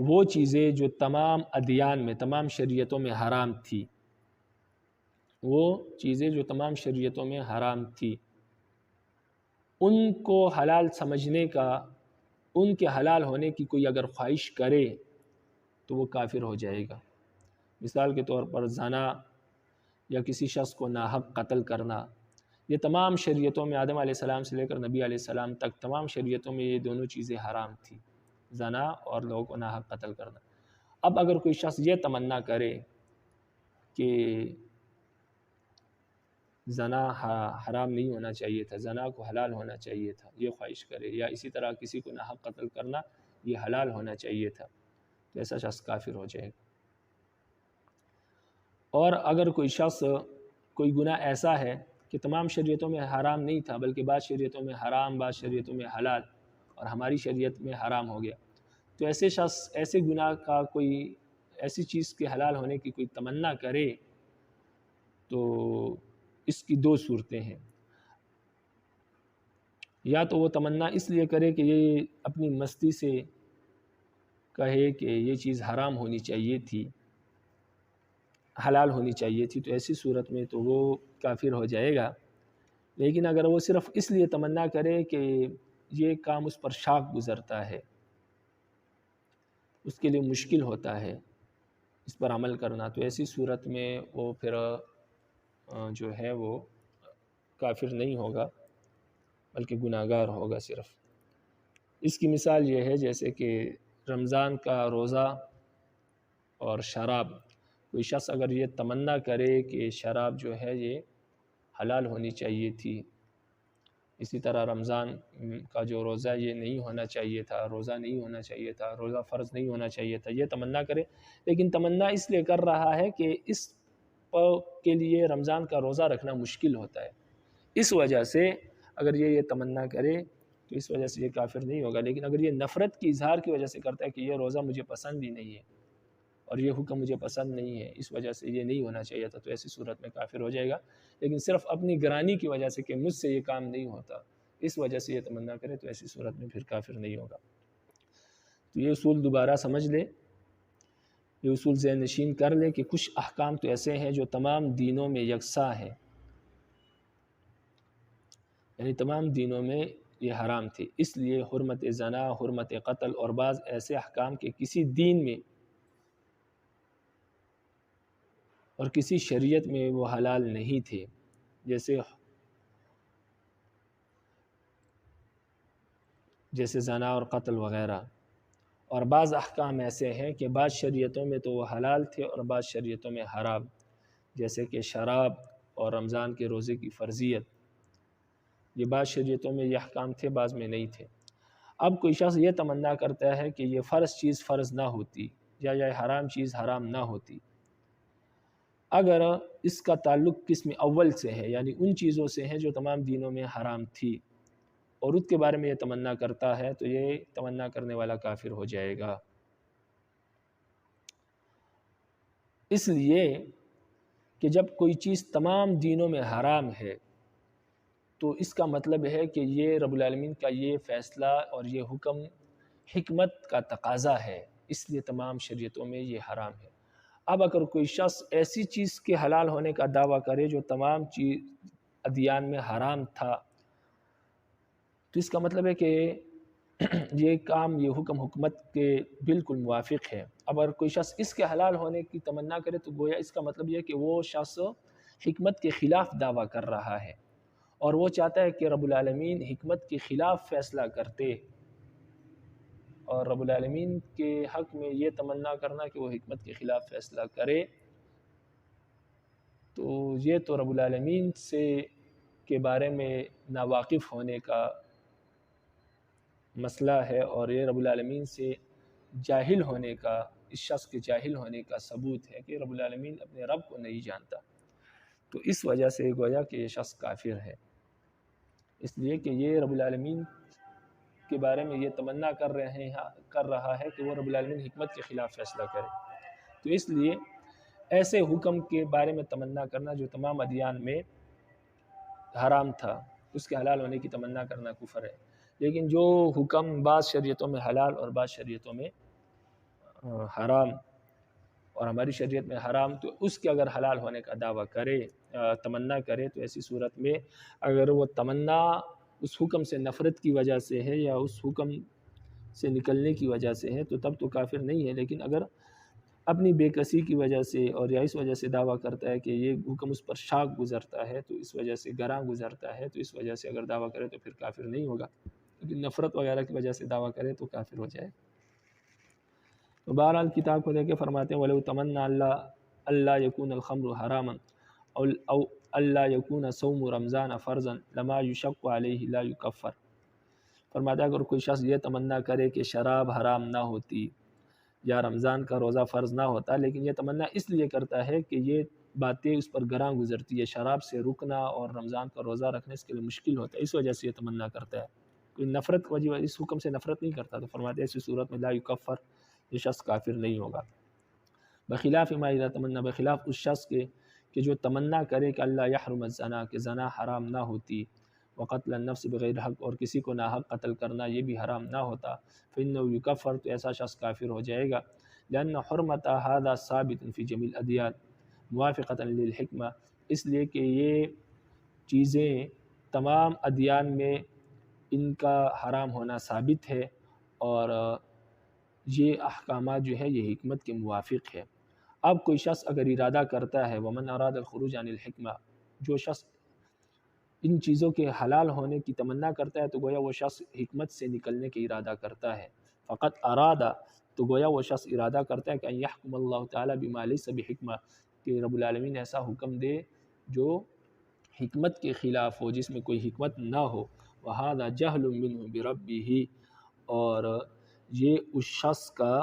وہ چیزیں جو تمام ادیان میں، تمام شریعتوں میں حرام تھی، وہ چیزیں جو تمام شریعتوں میں حرام تھی ان کو حلال سمجھنے کا، ان کے حلال ہونے کی کوئی اگر خواہش کرے تو وہ کافر ہو جائے گا۔ مثال کے طور پر زنا یا کسی شخص کو ناحق قتل کرنا، یہ تمام شریعتوں میں آدم علیہ السلام سے لے کر نبی علیہ السلام تک تمام شریعتوں میں یہ دونوں چیزیں حرام تھیں، زنا اور لوگوں کو ناحق قتل کرنا۔ اب اگر کوئی شخص یہ تمنا کرے کہ زنا حرام نہیں ہونا چاہیے تھا، زنا کو حلال ہونا چاہیے تھا، یہ خواہش کرے، یا اسی طرح کسی کو ناحق قتل کرنا یہ حلال ہونا چاہیے تھا، تو ایسا شخص کافر ہو جائے گا۔ اور اگر کوئی شخص کوئی گناہ ایسا ہے کہ تمام شریعتوں میں حرام نہیں تھا بلکہ بعض شریعتوں میں حرام، بعض شریعتوں میں حلال، اور ہماری شریعت میں حرام ہو گیا، تو ایسے شخص ایسے گناہ کا کوئی ایسی چیز کے حلال ہونے کی کوئی تمنا کرے تو اس کی دو صورتیں ہیں۔ یا تو وہ تمنا اس لیے کرے کہ یہ اپنی مستی سے کہے کہ یہ چیز حرام ہونی چاہیے تھی، حلال ہونی چاہیے تھی، تو ایسی صورت میں تو وہ کافر ہو جائے گا۔ لیکن اگر وہ صرف اس لیے تمنا کرے کہ یہ کام اس پر شاق گزرتا ہے، اس کے لیے مشکل ہوتا ہے اس پر عمل کرنا، تو ایسی صورت میں وہ پھر جو ہے وہ کافر نہیں ہوگا بلکہ گناہ گار ہوگا صرف۔ اس کی مثال یہ ہے جیسے کہ رمضان کا روزہ اور شراب، کوئی شخص اگر یہ تمنا کرے کہ شراب جو ہے یہ حلال ہونی چاہیے تھی، اسی طرح رمضان کا جو روزہ یہ نہیں ہونا چاہیے تھا، روزہ نہیں ہونا چاہیے تھا، روزہ فرض نہیں ہونا چاہیے تھا، یہ تمنا کرے، لیکن تمنا اس لیے کر رہا ہے کہ اس کے لیے رمضان کا روزہ رکھنا مشکل ہوتا ہے، اس وجہ سے اگر یہ تمنا کرے تو اس وجہ سے یہ کافر نہیں ہوگا۔ لیکن اگر یہ نفرت کی اظہار کی وجہ سے کرتا ہے کہ یہ روزہ مجھے پسند ہی نہیں ہے اور یہ حکم مجھے پسند نہیں ہے، اس وجہ سے یہ نہیں ہونا چاہیے تھا، تو ایسی صورت میں کافر ہو جائے گا۔ لیکن صرف اپنی گرانی کی وجہ سے کہ مجھ سے یہ کام نہیں ہوتا، اس وجہ سے یہ تمنا کرے تو ایسی صورت میں پھر کافر نہیں ہوگا۔ تو یہ اصول دوبارہ سمجھ لے، یہ اصول ذہن نشین کر لے کہ کچھ احکام تو ایسے ہیں جو تمام دینوں میں یکساں ہیں، یعنی تمام دینوں میں یہ حرام تھے، اس لیے حرمت زنا، حرمت قتل اور بعض ایسے احکام کے کسی دین میں اور کسی شریعت میں وہ حلال نہیں تھے، جیسے زنا اور قتل وغیرہ، اور بعض احکام ایسے ہیں کہ بعض شریعتوں میں تو وہ حلال تھے اور بعض شریعتوں میں حرام، جیسے کہ شراب اور رمضان کے روزے کی فرضیت، یہ بعض شریعتوں میں یہ احکام تھے، بعض میں نہیں تھے۔ اب کوئی شخص یہ تمنا کرتا ہے کہ یہ فرض چیز فرض نہ ہوتی یا یہ حرام چیز حرام نہ ہوتی، اگر اس کا تعلق قسم اول سے ہے، یعنی ان چیزوں سے ہیں جو تمام دینوں میں حرام تھی، اور اس کے بارے میں یہ تمنا کرتا ہے تو یہ تمنا کرنے والا کافر ہو جائے گا۔ اس لیے کہ جب کوئی چیز تمام دینوں میں حرام ہے تو اس کا مطلب ہے کہ یہ رب العالمین کا یہ فیصلہ اور یہ حکم حکمت کا تقاضا ہے، اس لیے تمام شریعتوں میں یہ حرام ہے۔ اب اگر کوئی شخص ایسی چیز کے حلال ہونے کا دعویٰ کرے جو تمام ادیان میں حرام تھا، تو اس کا مطلب ہے کہ یہ کام، یہ حکم حکمت کے بالکل موافق ہے۔ اب اگر کوئی شخص اس کے حلال ہونے کی تمنا کرے تو گویا اس کا مطلب یہ ہے کہ وہ شخص حکمت کے خلاف دعویٰ کر رہا ہے، اور وہ چاہتا ہے کہ رب العالمین حکمت کے خلاف فیصلہ کرتے، اور رب العالمین کے حق میں یہ تمنا کرنا کہ وہ حکمت کے خلاف فیصلہ کرے، تو یہ تو رب العالمین کے بارے میں ناواقف ہونے کا مسئلہ ہے، اور یہ رب العالمین سے جاہل ہونے کا، اس شخص کے جاہل ہونے کا ثبوت ہے کہ رب العالمین اپنے رب کو نہیں جانتا، تو اس وجہ سے گویا کہ یہ شخص کافر ہے، اس لیے کہ یہ رب العالمین کے بارے میں یہ تمنا کر رہا ہے کہ وہ رب العالمین حکمت کے خلاف فیصلہ کرے۔ تو اس لیے ایسے حکم کے بارے میں تمنا کرنا جو تمام ادیان میں حرام تھا، اس کے حلال ہونے کی تمنا کرنا کفر ہے۔ لیکن جو حکم بعض شریعتوں میں حلال اور بعض شریعتوں میں حرام اور ہماری شریعت میں حرام، تو اس کے اگر حلال ہونے کا دعویٰ کرے، تمنا کرے، تو ایسی صورت میں اگر وہ تمنا اس حکم سے نفرت کی وجہ سے ہے یا اس حکم سے نکلنے کی وجہ سے ہے تو تب تو کافر نہیں ہے، لیکن اگر اپنی بے کسی کی وجہ سے اور یا اس وجہ سے دعویٰ کرتا ہے کہ یہ حکم اس پر شاق گزرتا ہے، تو اس وجہ سے گراں گزرتا ہے، تو اس وجہ سے اگر دعویٰ کرے تو پھر کافر نہیں ہوگا، لیکن نفرت وغیرہ کی وجہ سے دعویٰ کرے تو کافر ہو جائے۔ تو بہرحال کتاب کو دے کے فرماتے ہیں وَلَوْ تَمَنَّا اللہ یکون الخمر حراما او اللہ یکون صوم رمضان فرضا لما یشق علیہ لا یکفر۔ فرماتا ہے اگر کوئی شخص یہ تمنا کرے کہ شراب حرام نہ ہوتی یا رمضان کا روزہ فرض نہ ہوتا، لیکن یہ تمنا اس لیے کرتا ہے کہ یہ باتیں اس پر گراں گزرتی ہے، شراب سے رکنا اور رمضان کا روزہ رکھنے اس کے لیے مشکل ہوتا ہے، اس وجہ سے یہ تمنا کرتا ہے، کوئی نفرت وجہ اس حکم سے نفرت نہیں کرتا، تو فرماتے ہیں ایسی صورت میں لا یکفر، یہ شخص کافر نہیں ہوگا۔ بخلاف ما اذا تمنا، بخلاف اس شخص کے کہ جو تمنا کرے کہ اللہ یحرم الزنا، کہ زنا حرام نہ ہوتی، وقتل النفس بغیر حق، اور کسی کو ناحق قتل کرنا یہ بھی حرام نہ ہوتا، فإنه یکفر، تو ایسا شخص کافر ہو جائے گا، لأن حرمت هذا ثابت فی جمیع الادیان موافقتا للحکمہ، اس لیے کہ یہ چیزیں تمام ادیان میں ان کا حرام ہونا ثابت ہے، اور یہ احکامات جو ہے یہ حکمت کے موافق ہے۔ اب کوئی شخص اگر ارادہ کرتا ہے ومن اراد الخروج عن الحکمہ، جو شخص ان چیزوں کے حلال ہونے کی تمنا کرتا ہے تو گویا وہ شخص حکمت سے نکلنے کے ارادہ کرتا ہے، فقط ارادہ، تو گویا وہ شخص ارادہ کرتا ہے کہ ان یحکم اللہ تعالی بما لیس بحکمہ، کہ رب العالمین ایسا حکم دے جو حکمت کے خلاف ہو، جس میں کوئی حکمت نہ ہو، وہذا جہل منہ بربہ، اور یہ اس شخص کا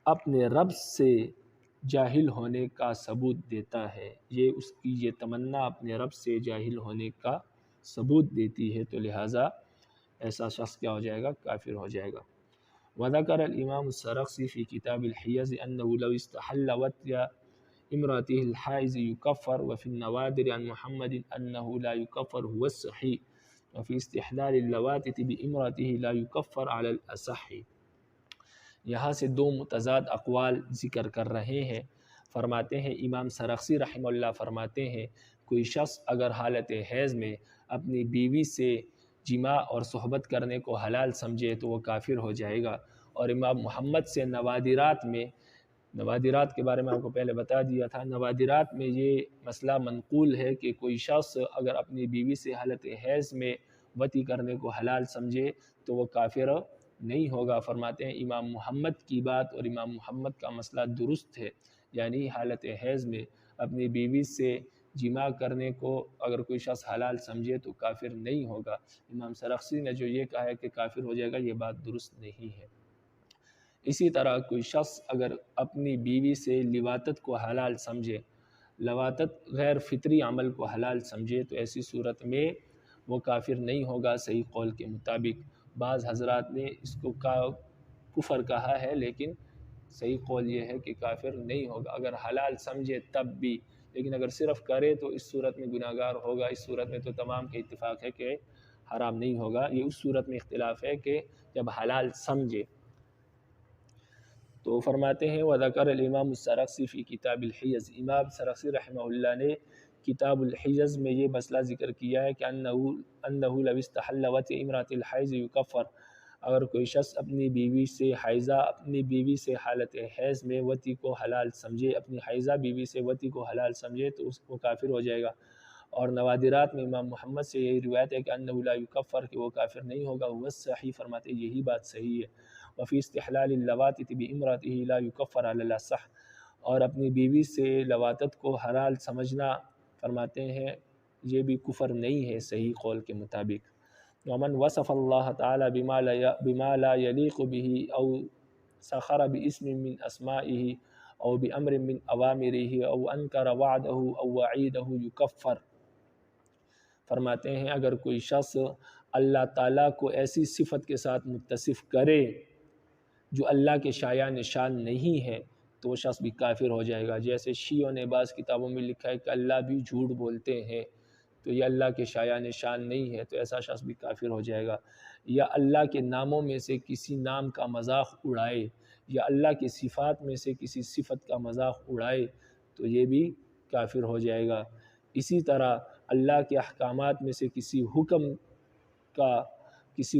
اپنے رب سے جاہل ہونے کا ثبوت دیتا ہے، یہ اس کی یہ تمنا اپنے رب سے جاہل ہونے کا ثبوت دیتی ہے، تو لہٰذا ایسا شخص کیا ہو جائے گا؟ کافر ہو جائے گا۔ وذکر الامام السرخسی فی کتاب الحیض انہ لو استحل وطی امرأته الحائض یکفر، وفی النوادر عن محمد انہ لا یکفر هو الصحیح، وفی استحلال اللواتت بامرأته لا یکفر علی الاصح۔ یہاں سے دو متضاد اقوال ذکر کر رہے ہیں۔ فرماتے ہیں امام سرخسی رحمہ اللہ فرماتے ہیں کوئی شخص اگر حالت حیض میں اپنی بیوی سے جماع اور صحبت کرنے کو حلال سمجھے تو وہ کافر ہو جائے گا، اور امام محمد سے نوادرات میں، نوادرات کے بارے میں آپ کو پہلے بتا دیا تھا، نوادرات میں یہ مسئلہ منقول ہے کہ کوئی شخص اگر اپنی بیوی سے حالت حیض میں وطی کرنے کو حلال سمجھے تو وہ کافر نہیں ہوگا۔ فرماتے ہیں امام محمد کی بات اور امام محمد کا مسئلہ درست ہے، یعنی حالت حیض میں اپنی بیوی سے جماع کرنے کو اگر کوئی شخص حلال سمجھے تو کافر نہیں ہوگا۔ امام سرخسی نے جو یہ کہا ہے کہ کافر ہو جائے گا، یہ بات درست نہیں ہے۔ اسی طرح کوئی شخص اگر اپنی بیوی سے لواطت کو حلال سمجھے، لواطت غیر فطری عمل کو حلال سمجھے، تو ایسی صورت میں وہ کافر نہیں ہوگا صحیح قول کے مطابق۔ بعض حضرات نے اس کو کفر کہا ہے، لیکن صحیح قول یہ ہے کہ کافر نہیں ہوگا اگر حلال سمجھے تب بھی، لیکن اگر صرف کرے تو اس صورت میں گناہ گار ہوگا۔ اس صورت میں تو تمام کے اتفاق ہے کہ حرام نہیں ہوگا، یہ اس صورت میں اختلاف ہے کہ جب حلال سمجھے۔ تو فرماتے ہیں وذکر الامام السرخسی فی کتاب الحیض، امام سرخسی رحمہ اللہ نے کتاب الحیض میں یہ مسئلہ ذکر کیا ہے کہ انہ لو استحل وطی امرأة الحیض یکفر، اگر کوئی شخص اپنی بیوی سے حیضہ، اپنی بیوی سے حالت حیض میں وطی کو حلال سمجھے، اپنی حیضہ بیوی سے وطی کو حلال سمجھے تو اس کو کافر ہو جائے گا۔ اور نوادرات میں امام محمد سے یہی روایت ہے کہ انہ لا یکفر، کہ وہ کافر نہیں ہوگا، وہ الصحیح، فرماتے یہی بات صحیح ہے۔ وفی استحلال اللواطت بامرأته لا یکفر علی الاصح، اور اپنی بیوی سے لواطت کو حلال سمجھنا فرماتے ہیں یہ بھی کفر نہیں ہے صحیح قول کے مطابق۔ ومن وصف اللہ تعالی بما لا یلیق به او سخر باسم من اسمائه او بامر من اوامره او انکر وعدہ او وعیدہ یکفر۔ فرماتے ہیں اگر کوئی شخص اللہ تعالیٰ کو ایسی صفت کے ساتھ متصف کرے جو اللہ کے شایع نشان نہیں ہے تو وہ شخص بھی کافر ہو جائے گا۔ جیسے شیعوں نے بعض کتابوں میں لکھا ہے کہ اللہ بھی جھوٹ بولتے ہیں، تو یہ اللہ کے شایع نشان نہیں ہے، تو ایسا شخص بھی کافر ہو جائے گا۔ یا اللہ کے ناموں میں سے کسی نام کا مذاق اڑائے، یا اللہ کی صفات میں سے کسی صفت کا مذاق اڑائے تو یہ بھی کافر ہو جائے گا۔ اسی طرح اللہ کے احکامات میں سے کسی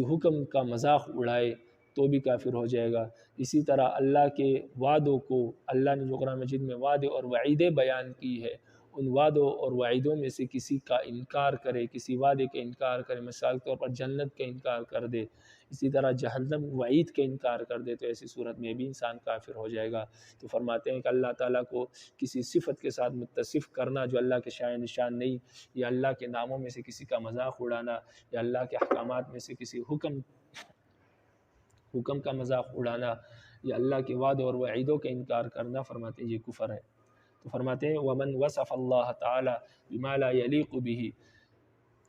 حکم کا مذاق اڑائے تو بھی کافر ہو جائے گا۔ اسی طرح اللہ کے وعدوں کو، اللہ نے جو قرآن مجید میں وعدے اور وعیدیں بیان کی ہے، ان وعدوں اور وعیدوں میں سے کسی کا انکار کرے، کسی وعدے کا انکار کرے، مثال کے طور پر جنت کا انکار کر دے، اسی طرح جہنم وعید کا انکار کر دے، تو ایسی صورت میں بھی انسان کافر ہو جائے گا۔ تو فرماتے ہیں کہ اللہ تعالیٰ کو کسی صفت کے ساتھ متصف کرنا جو اللہ کے شائن نشان نہیں، یا اللہ کے ناموں میں سے کسی کا مذاق اڑانا، یا اللہ کے احکامات میں سے کسی حکم کا مذاق اڑانا، یا اللہ کے وعدوں اور وعیدوں کا انکار کرنا، فرماتے ہیں یہ کفر ہے۔ تو فرماتے ہیں وَمَنْ وَصَفَ اللَّهَ تَعَالَى بِمَا لَا يَلِيقُ بِهِ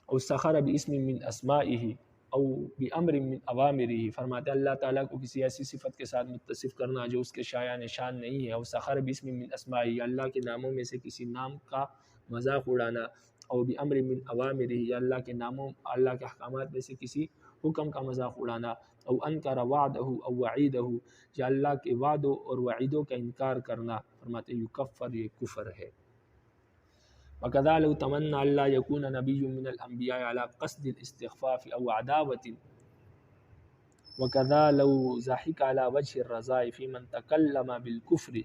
أَوْ سَخَرَ بِاسْمٍ مِّنْ أَسْمَائِهِ أَوْ بِأَمْرٍ مِّنْ أَوَامِرِهِ، فرماتے ہیں اللہ تعالیٰ کو کسی ایسی صفت کے ساتھ متصف کرنا جو اس کے شایع نشان نہیں ہے، أَوْ سَخَرَ بِاسْمٍ مِّنْ أَسْمَائِهِ، اللہ کے ناموں میں سے کسی نام کا مذاق اڑانا، أَوْ بِأَمْرٍ مِّنْ أَوَامِرِهِ، یا اللہ کے ناموں، اللہ کے احکامات میں سے کسی حکم کا مذاق اڑانا، او انکر وعدہ او وعیدہ، یا اللہ کے وعدوں اور وعیدوں کا انکار کرنا، فرماتے ہیں یکفر، یہ کفر ہے۔ وَكَذَا لَوْ تَمَنَّى أَلَّا يَكُونَ نَبِيٌّ مِّنَ الْأَنْبِيَاءِ عَلَى قَصْدِ الْاِسْتِخْفَافِ أَوْ عَدَاوَةٍ وَكَذَا لَوْ ضَحِكَ عَلَى وَجْهِ الرَّضَاءِ فِي مَنْ تَكَلَّمَ بِالْكُفْرِ،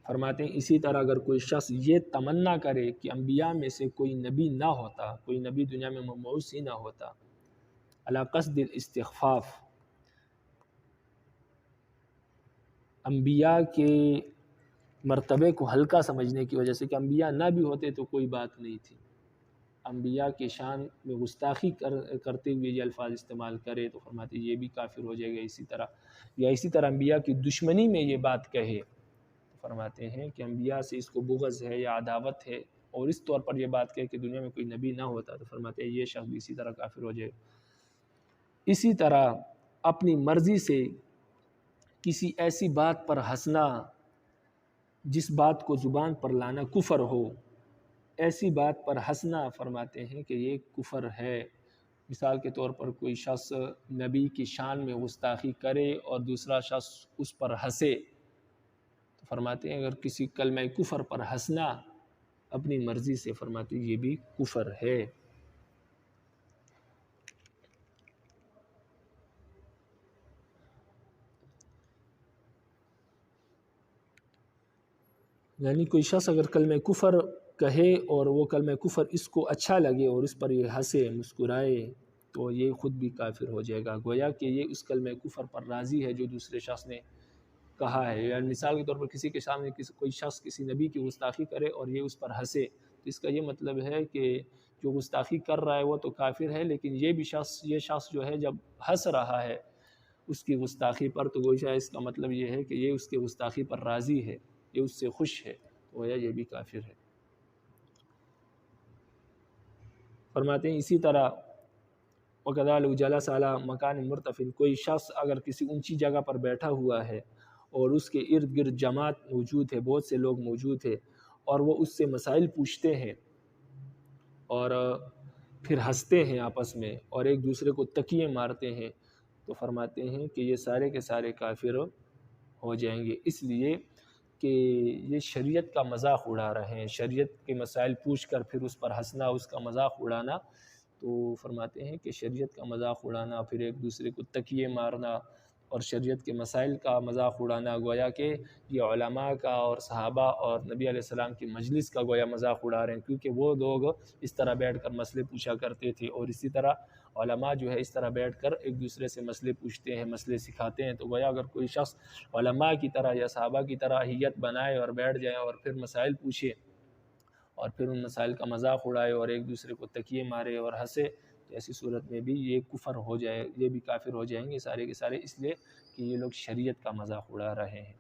فرماتے ہیں اسی طرح اگر کوئی شخص یہ تمنا کرے کہ انبیاء میں سے کوئی نبی نہ ہوتا، کوئی نبی دنیا میں مبعوث ہی نہ ہوتا، علی قصد الاستخفاف، انبیاء کے مرتبے کو ہلکا سمجھنے کی وجہ سے کہ انبیاء نہ بھی ہوتے تو کوئی بات نہیں تھی، انبیاء کے شان میں گستاخی کرتے ہوئے یہ الفاظ استعمال کرے تو فرماتے ہیں یہ بھی کافر ہو جائے گا۔ اسی طرح انبیاء کی دشمنی میں یہ بات کہے، فرماتے ہیں کہ انبیاء سے اس کو بغض ہے یا عداوت ہے، اور اس طور پر یہ بات کہے کہ دنیا میں کوئی نبی نہ ہوتا، تو فرماتے ہیں یہ شخص بھی اسی طرح کافر ہو جائے گا۔ اسی طرح اپنی مرضی سے کسی ایسی بات پر ہنسنا جس بات کو زبان پر لانا کفر ہو، ایسی بات پر ہنسنا فرماتے ہیں کہ یہ کفر ہے۔ مثال کے طور پر کوئی شخص نبی کی شان میں گستاخی کرے اور دوسرا شخص اس پر ہنسے، تو فرماتے ہیں اگر کسی کلمہ کفر پر ہنسنا اپنی مرضی سے، فرماتے ہیں یہ بھی کفر ہے۔ یعنی کوئی شخص اگر کلمہ کفر کہے اور وہ کلمہ کفر اس کو اچھا لگے اور اس پر یہ ہنسے مسکرائے تو یہ خود بھی کافر ہو جائے گا، گویا کہ یہ اس کلمہ کفر پر راضی ہے جو دوسرے شخص نے کہا ہے۔ یعنی مثال کے طور پر کسی کے سامنے کوئی شخص کسی نبی کی گستاخی کرے اور یہ اس پر ہنسے، تو اس کا یہ مطلب ہے کہ جو گستاخی کر رہا ہے وہ تو کافر ہے، لیکن یہ شخص جو ہے جب ہنس رہا ہے اس کی گستاخی پر، تو گویا اس کا مطلب یہ ہے کہ یہ اس کے گستاخی پر راضی ہے، یہ اس سے خوش ہے، گویا یہ بھی کافر ہے۔ فرماتے ہیں اسی طرح وَكَذَا لَوْ جَلَسَ عَلَى مَكَانٍ مُرْتَفٍ، کوئی شخص اگر کسی اونچی جگہ پر بیٹھا ہوا ہے اور اس کے ارد گرد جماعت موجود ہے، بہت سے لوگ موجود ہیں، اور وہ اس سے مسائل پوچھتے ہیں اور پھر ہنستے ہیں آپس میں اور ایک دوسرے کو تکیے مارتے ہیں، تو فرماتے ہیں کہ یہ سارے کے سارے کافر ہو جائیں گے، اس لیے کہ یہ شریعت کا مذاق اڑا رہے ہیں، شریعت کے مسائل پوچھ کر پھر اس پر ہنسنا، اس کا مذاق اڑانا، تو فرماتے ہیں کہ شریعت کا مذاق اڑانا، پھر ایک دوسرے کو تکیے مارنا اور شریعت کے مسائل کا مذاق اڑانا، گویا کہ یہ علماء کا اور صحابہ اور نبی علیہ السلام کی مجلس کا گویا مذاق اڑا رہے ہیں، کیونکہ وہ لوگ اس طرح بیٹھ کر مسئلے پوچھا کرتے تھے، اور اسی طرح علماء جو ہے اس طرح بیٹھ کر ایک دوسرے سے مسئلے پوچھتے ہیں، مسئلے سکھاتے ہیں، تو گویا اگر کوئی شخص علماء کی طرح یا صحابہ کی طرح ہیت بنائے اور بیٹھ جائے اور پھر مسائل پوچھے اور پھر ان مسائل کا مذاق اڑائے اور ایک دوسرے کو تکیے مارے اور ہنسے، تو ایسی صورت میں بھی یہ کفر ہو جائے، یہ بھی کافر ہو جائیں گے سارے کے سارے، اس لیے کہ یہ لوگ شریعت کا مذاق اڑا رہے ہیں۔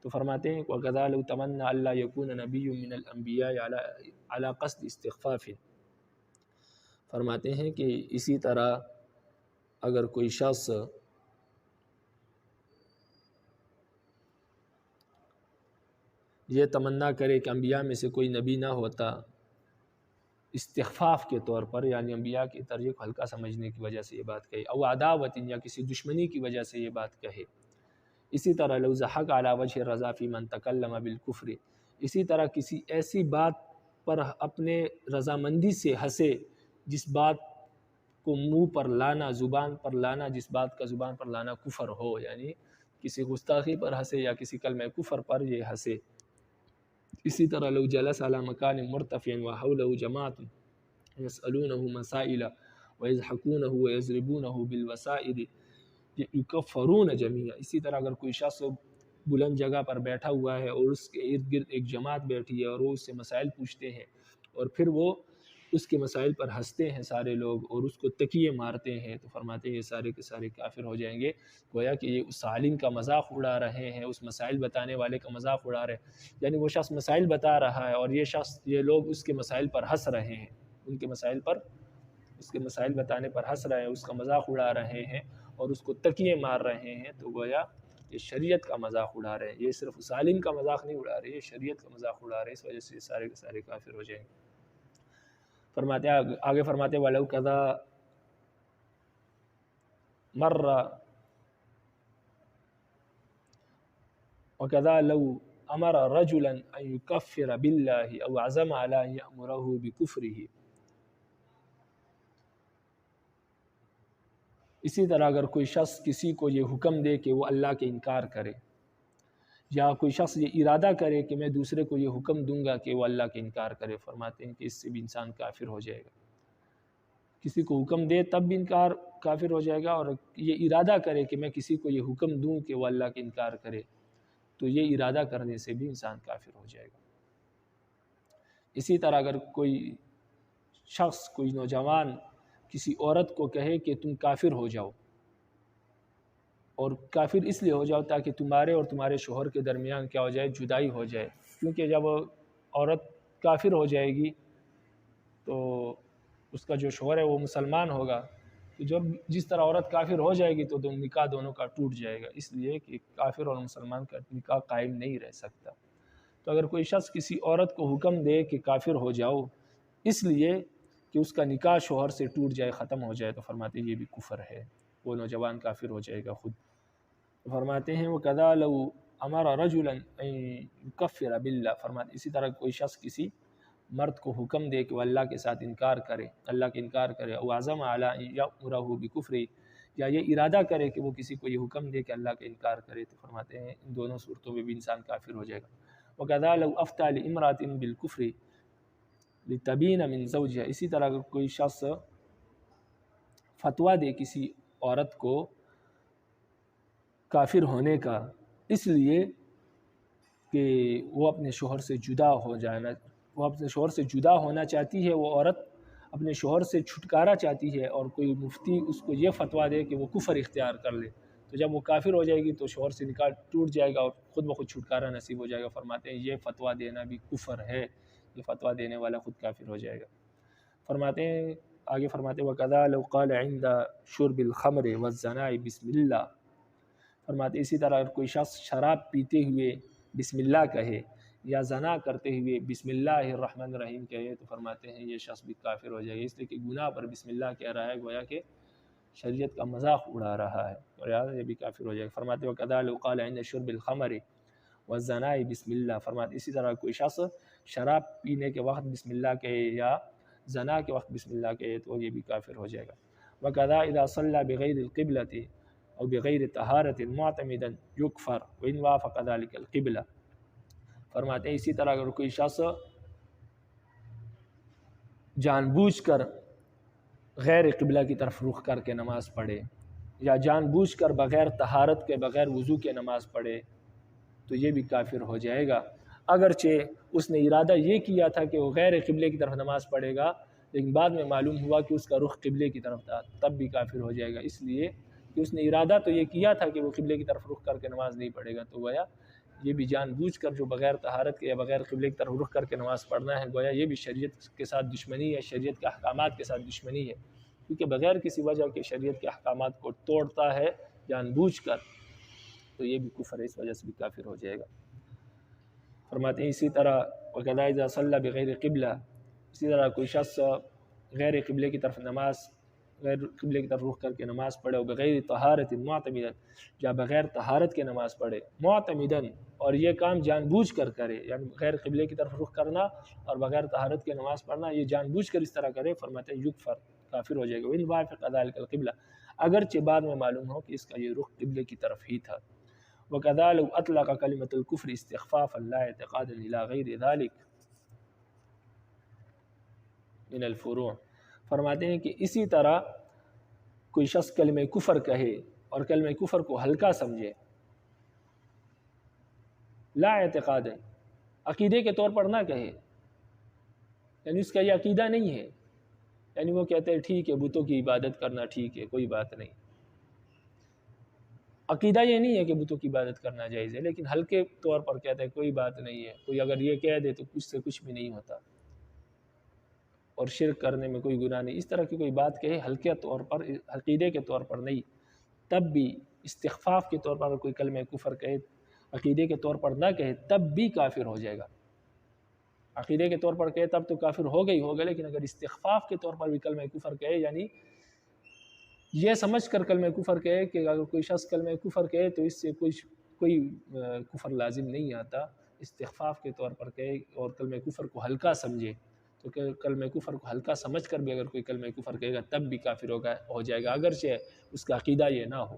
تو فرماتے ہیں وَكَذَا لَوْ تَمَنَّى أَلَّا يَكُونَ نَبِيٌّ مِّنَ الْأَنْبِيَاءِ عَلَى قَصْدِ اسْتِخْفَافٍ، فرماتے ہیں کہ اسی طرح اگر کوئی شخص یہ تمنا کرے کہ انبیاء میں سے کوئی نبی نہ ہوتا، استخفاف کے طور پر، یعنی انبیاء کے درجے کو ہلکا سمجھنے کی وجہ سے یہ بات کہی، او عداوت یا کسی دشمنی کی وجہ سے یہ بات کہے۔ اسی طرح لو ضحک علی وجہ الرضا فی من تکلم بالکفر، اسی طرح کسی ایسی بات پر اپنے رضامندی سے ہنسے جس بات کو منہ پر لانا، زبان پر لانا، جس بات کا زبان پر لانا کفر ہو، یعنی کسی گستاخی پر ہنسے یا کسی کلمہ کفر پر یہ ہنسے۔ اسی طرح لو جلس علی مکان مرتفع وحولہ جماعت یسألونہ مسائل ویضحکونہ ویضربونہ بالوسائد یکفرون جمیعا، اسی طرح اگر کوئی شخص بلند جگہ پر بیٹھا ہوا ہے اور اس کے ارد گرد ایک جماعت بیٹھی ہے اور وہ اس سے مسائل پوچھتے ہیں اور پھر وہ اس کے مسائل پر ہنستے ہیں سارے لوگ اور اس کو تکیے مارتے ہیں، تو فرماتے ہیں یہ سارے کے سارے کافر ہو جائیں گے۔ گویا کہ یہ اس عالم کا مذاق اڑا رہے ہیں، اس مسائل بتانے والے کا مذاق اڑا رہے ہیں، یعنی وہ شخص مسائل بتا رہا ہے اور یہ لوگ اس کے مسائل پر ہنس رہے ہیں، ان کے مسائل پر، اس کے مسائل بتانے پر ہنس رہے ہیں، اس کا مذاق اڑا رہے ہیں اور اس کو تکیے مار رہے ہیں، تو گویا یہ شریعت کا مذاق اڑا رہے ہیں، یہ صرف اس عالم کا مذاق نہیں اڑا رہے، یہ شریعت کا مذاق اڑا رہے، اس وجہ سے سارے کے سارے کافر ہو جائیں گے۔ فرماتے آگے فرماتے وَلَوْ كَذَا مَرَّ وَكَذَا لَوْ أَمَرَ رَجُلًا أَن يُكَفِّرَ بِاللَّهِ أَوْ عَزَمَ عَلَىٰ أَن يَأْمُرَهُ بِكُفْرِهِ، اسی طرح اگر کوئی شخص کسی کو یہ حکم دے کہ وہ اللہ کے انکار کرے، یا کوئی شخص یہ ارادہ کرے کہ میں دوسرے کو یہ حکم دوں گا کہ وہ اللہ کے انکار کرے، فرماتے ہیں کہ اس سے بھی انسان کافر ہو جائے گا۔ کسی کو حکم دے تب بھی انکار کافر ہو جائے گا، اور یہ ارادہ کرے کہ میں کسی کو یہ حکم دوں کہ وہ اللہ کے انکار کرے، تو یہ ارادہ کرنے سے بھی انسان کافر ہو جائے گا۔ اسی طرح اگر کوئی شخص، کوئی نوجوان کسی عورت کو کہے کہ تم کافر ہو جاؤ، اور کافر اس لیے ہو جاؤ تاکہ تمہارے اور تمہارے شوہر کے درمیان کیا ہو جائے، جدائی ہو جائے، کیونکہ جب عورت کافر ہو جائے گی تو اس کا جو شوہر ہے وہ مسلمان ہوگا، تو جس طرح عورت کافر ہو جائے گی تو نکاح دونوں کا ٹوٹ جائے گا، اس لیے کہ کافر اور مسلمان کا نکاح قائم نہیں رہ سکتا۔ تو اگر کوئی شخص کسی عورت کو حکم دے کہ کافر ہو جاؤ اس لیے کہ اس کا نکاح شوہر سے ٹوٹ جائے، ختم ہو جائے، تو فرماتے ہیں یہ بھی کفر ہے، وہ نوجوان کافر ہو جائے گا خود۔ فرماتے ہیں وَكَذَا لَوْ أَمَرَ رَجُلًا أَن يُكَفِّرَ بِاللَّهِ، فرماتے اسی طرح کوئی شخص کسی مرد کو حکم دے کہ وہ اللہ کے ساتھ انکار کرے، اللہ کے انکار کرے، او عزم علی ان یأمرہ بکفر، یا یہ ارادہ کرے کہ وہ کسی کو یہ حکم دے کہ اللہ کا انکار کرے، تو فرماتے ہیں ان دونوں صورتوں میں بھی انسان کافر ہو جائے گا۔ وَكَذَا لَوْ أَفْتَىٰ لِامْرَأَةٍ بِالْكُفْرِ لِتَبِينَ مِنْ زَوْجِهَا، اسی طرح اگر کوئی شخص فتویٰ دے کسی عورت کو کافر ہونے کا اس لیے کہ وہ اپنے شوہر سے جدا ہو جانا، وہ اپنے شوہر سے جدا ہونا چاہتی ہے، وہ عورت اپنے شوہر سے چھٹکارا چاہتی ہے، اور کوئی مفتی اس کو یہ فتویٰ دے کہ وہ کفر اختیار کر لے، تو جب وہ کافر ہو جائے گی تو شوہر سے نکاح ٹوٹ جائے گا اور خود بخود چھٹکارا نصیب ہو جائے گا۔ فرماتے ہیں یہ فتویٰ دینا بھی کفر ہے، یہ فتویٰ دینے والا خود کافر ہو جائے گا۔ فرماتے ہیں آگے فرماتے ہیں وَكَذَا لَوْ قَالَ عِنْدَ شُرْبِ الْخَمْرِ وَالزَّنَاءِ بسم اللہ، فرماتے اسی طرح اگر کوئی شخص شراب پیتے ہوئے بسم اللہ کہے یا زنا کرتے ہوئے بسم اللہ الرحمن الرحیم کہے، تو فرماتے ہیں یہ شخص بھی کافر ہو جائے گا، اس لیے کہ گناہ پر بسم اللہ کہہ رہا ہے، گویا کہ شریعت کا مذاق اڑا رہا ہے، اور یہ بھی کافر ہو جائے گا۔ فرماتے وَكَذَا لَوْ قَالَ عِنْدَ شُرْبِ الْخَمْرِ وَالزَّنَاءِ بسم اللہ، فرماتے اسی طرح کوئی شخص شراب پینے کے وقت بسم اللہ کہے یا زنا کے وقت بسم اللہ کہے تو یہ بھی کافر ہو جائے گا۔ وَكَذَا إِذَا صَلَّى بِغَيْرِ الْقِبْلَةِ او بغیر طہارت معتمدا یکفر وان وافق ذلك القبلہ، فرماتے ہیں اسی طرح اگر کوئی شخص جان بوجھ کر غیر قبلہ کی طرف رخ کر کے نماز پڑھے، یا جان بوجھ کر بغیر طہارت کے، بغیر وضو کے نماز پڑھے، تو یہ بھی کافر ہو جائے گا، اگرچہ اس نے ارادہ یہ کیا تھا کہ وہ غیر قبلے کی طرف نماز پڑھے گا، لیکن بعد میں معلوم ہوا کہ اس کا رخ قبلے کی طرف تھا، تب بھی کافر ہو جائے گا، اس لیے کہ اس نے ارادہ تو یہ کیا تھا کہ وہ قبلے کی طرف رخ کر کے نماز نہیں پڑھے گا، تو گویا یہ بھی جان بوجھ کر جو بغیر طہارت کے یا بغیر قبلے کی طرف رخ کر کے نماز پڑھنا ہے، گویا یہ بھی شریعت کے ساتھ دشمنی ہے، شریعت کے احکامات کے ساتھ دشمنی ہے، کیونکہ بغیر کسی وجہ کے شریعت کے احکامات کو توڑتا ہے جان بوجھ کر، تو یہ بھی کفر ہے، اس وجہ سے بھی کافر ہو جائے گا۔ فرماتے ہیں اسی طرح وَكَذَا إِذَا صَلَّى بِغَيْرِ قِبْلَةٍ، اسی طرح کوئی شخص غیر قبلے کی طرف غیر قبلے کی طرف رخ کر کے نماز پڑھے بغیر طہارت معتمدن، یا بغیر طہارت کے نماز پڑھے معتمدن، اور یہ کام جان بوجھ کر کرے، یعنی غیر قبلے کی طرف رخ کرنا اور بغیر طہارت کے نماز پڑھنا یہ جان بوجھ کر اس طرح کرے، فرماتے ہیں یکفر، کافر ہو جائے گا، وَإِنْ وَافَقَ ذَلِكَ الْقِبْلَةَ، اگرچہ بعد میں معلوم ہو کہ اس کا یہ رخ قبلے کی طرف ہی تھا۔ وَكَذَلِكَ أَطْلَقَ كَلِمَةَ الْكُفْرِ اسْتِخْفَافًا لَا اعْتِقَادًا إِلَى غَيْرِ ذَلِكَ من الفروع، فرماتے ہیں کہ اسی طرح کوئی شخص کلمہ کفر کہے اور کلمہ کفر کو ہلکا سمجھے، لا اعتقاد، عقیدے کے طور پر نہ کہے، یعنی اس کا یہ عقیدہ نہیں ہے، یعنی وہ کہتے ہیں ٹھیک ہے بتوں کی عبادت کرنا ٹھیک ہے، کوئی بات نہیں، عقیدہ یہ نہیں ہے کہ بتوں کی عبادت کرنا جائز ہے، لیکن ہلکے طور پر کہتے ہیں کوئی بات نہیں ہے، کوئی اگر یہ کہہ دے تو کچھ سے کچھ بھی نہیں ہوتا اور شرک کرنے میں کوئی گناہ نہیں، اس طرح کی کوئی بات کہے ہلکے طور پر، عقیدے کے طور پر نہیں، تب بھی استخفاف کے طور پر اگر کوئی کلمہ کفر کہے، عقیدے کے طور پر نہ کہے تب بھی کافر ہو جائے گا، عقیدے کے طور پر کہے تب تو کافر ہوگا ہی ہوگا، لیکن اگر استخفاف کے طور پر بھی کلمہ کفر کہے، یعنی یہ سمجھ کر کلمہ کفر کہے کہ اگر کوئی شخص کلمہ کفر کہے تو اس سے کوئی کفر لازم نہیں آتا، استخفاف کے طور پر کہے اور کلمہ کفر کو ہلکا سمجھے، تو کلمہ کفر کو ہلکا سمجھ کر بھی اگر کوئی کلمہ کفر کہے گا تب بھی کافر ہو جائے گا، اگرچہ اس کا عقیدہ یہ نہ ہو،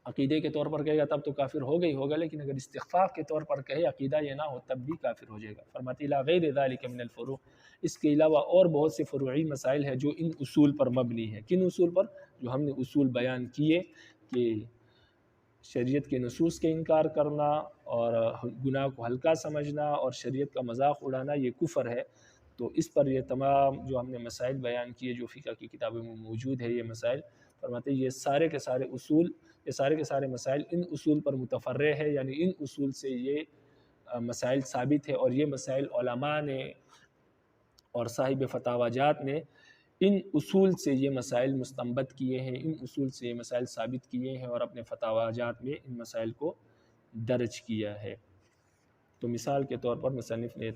عقیدے کے طور پر کہے گا تب تو کافر ہوگا ہی ہوگا، لیکن اگر استخفاف کے طور پر کہے عقیدہ یہ نہ ہو تب بھی کافر ہو جائے گا۔ فرماتے ہیں غیر ذالک من الفروع، اس کے علاوہ اور بہت سے فروعی مسائل ہیں جو ان اصول پر مبنی ہیں، کن اصول پر؟ جو ہم نے اصول بیان کیے کہ شریعت کے نصوص کے انکار کرنا اور گناہ کو ہلکا سمجھنا اور شریعت کا مذاق اڑانا یہ کفر ہے، تو اس پر یہ تمام جو ہم نے مسائل بیان کیے جو فقہ کی کتابوں میں موجود ہے یہ مسائل، فرماتے ہیں یہ سارے کے سارے اصول، یہ سارے کے سارے مسائل ان اصول پر متفرع ہے، یعنی ان اصول سے یہ مسائل ثابت ہے، اور یہ مسائل علماء نے اور صاحب فتاوی جات نے ان اصول سے یہ مسائل مستنبط کیے ہیں، ان اصول سے یہ مسائل ثابت کیے ہیں اور اپنے فتاوی جات میں ان مسائل کو درج کیا ہے۔ تو مثال کے طور پر مصنف نے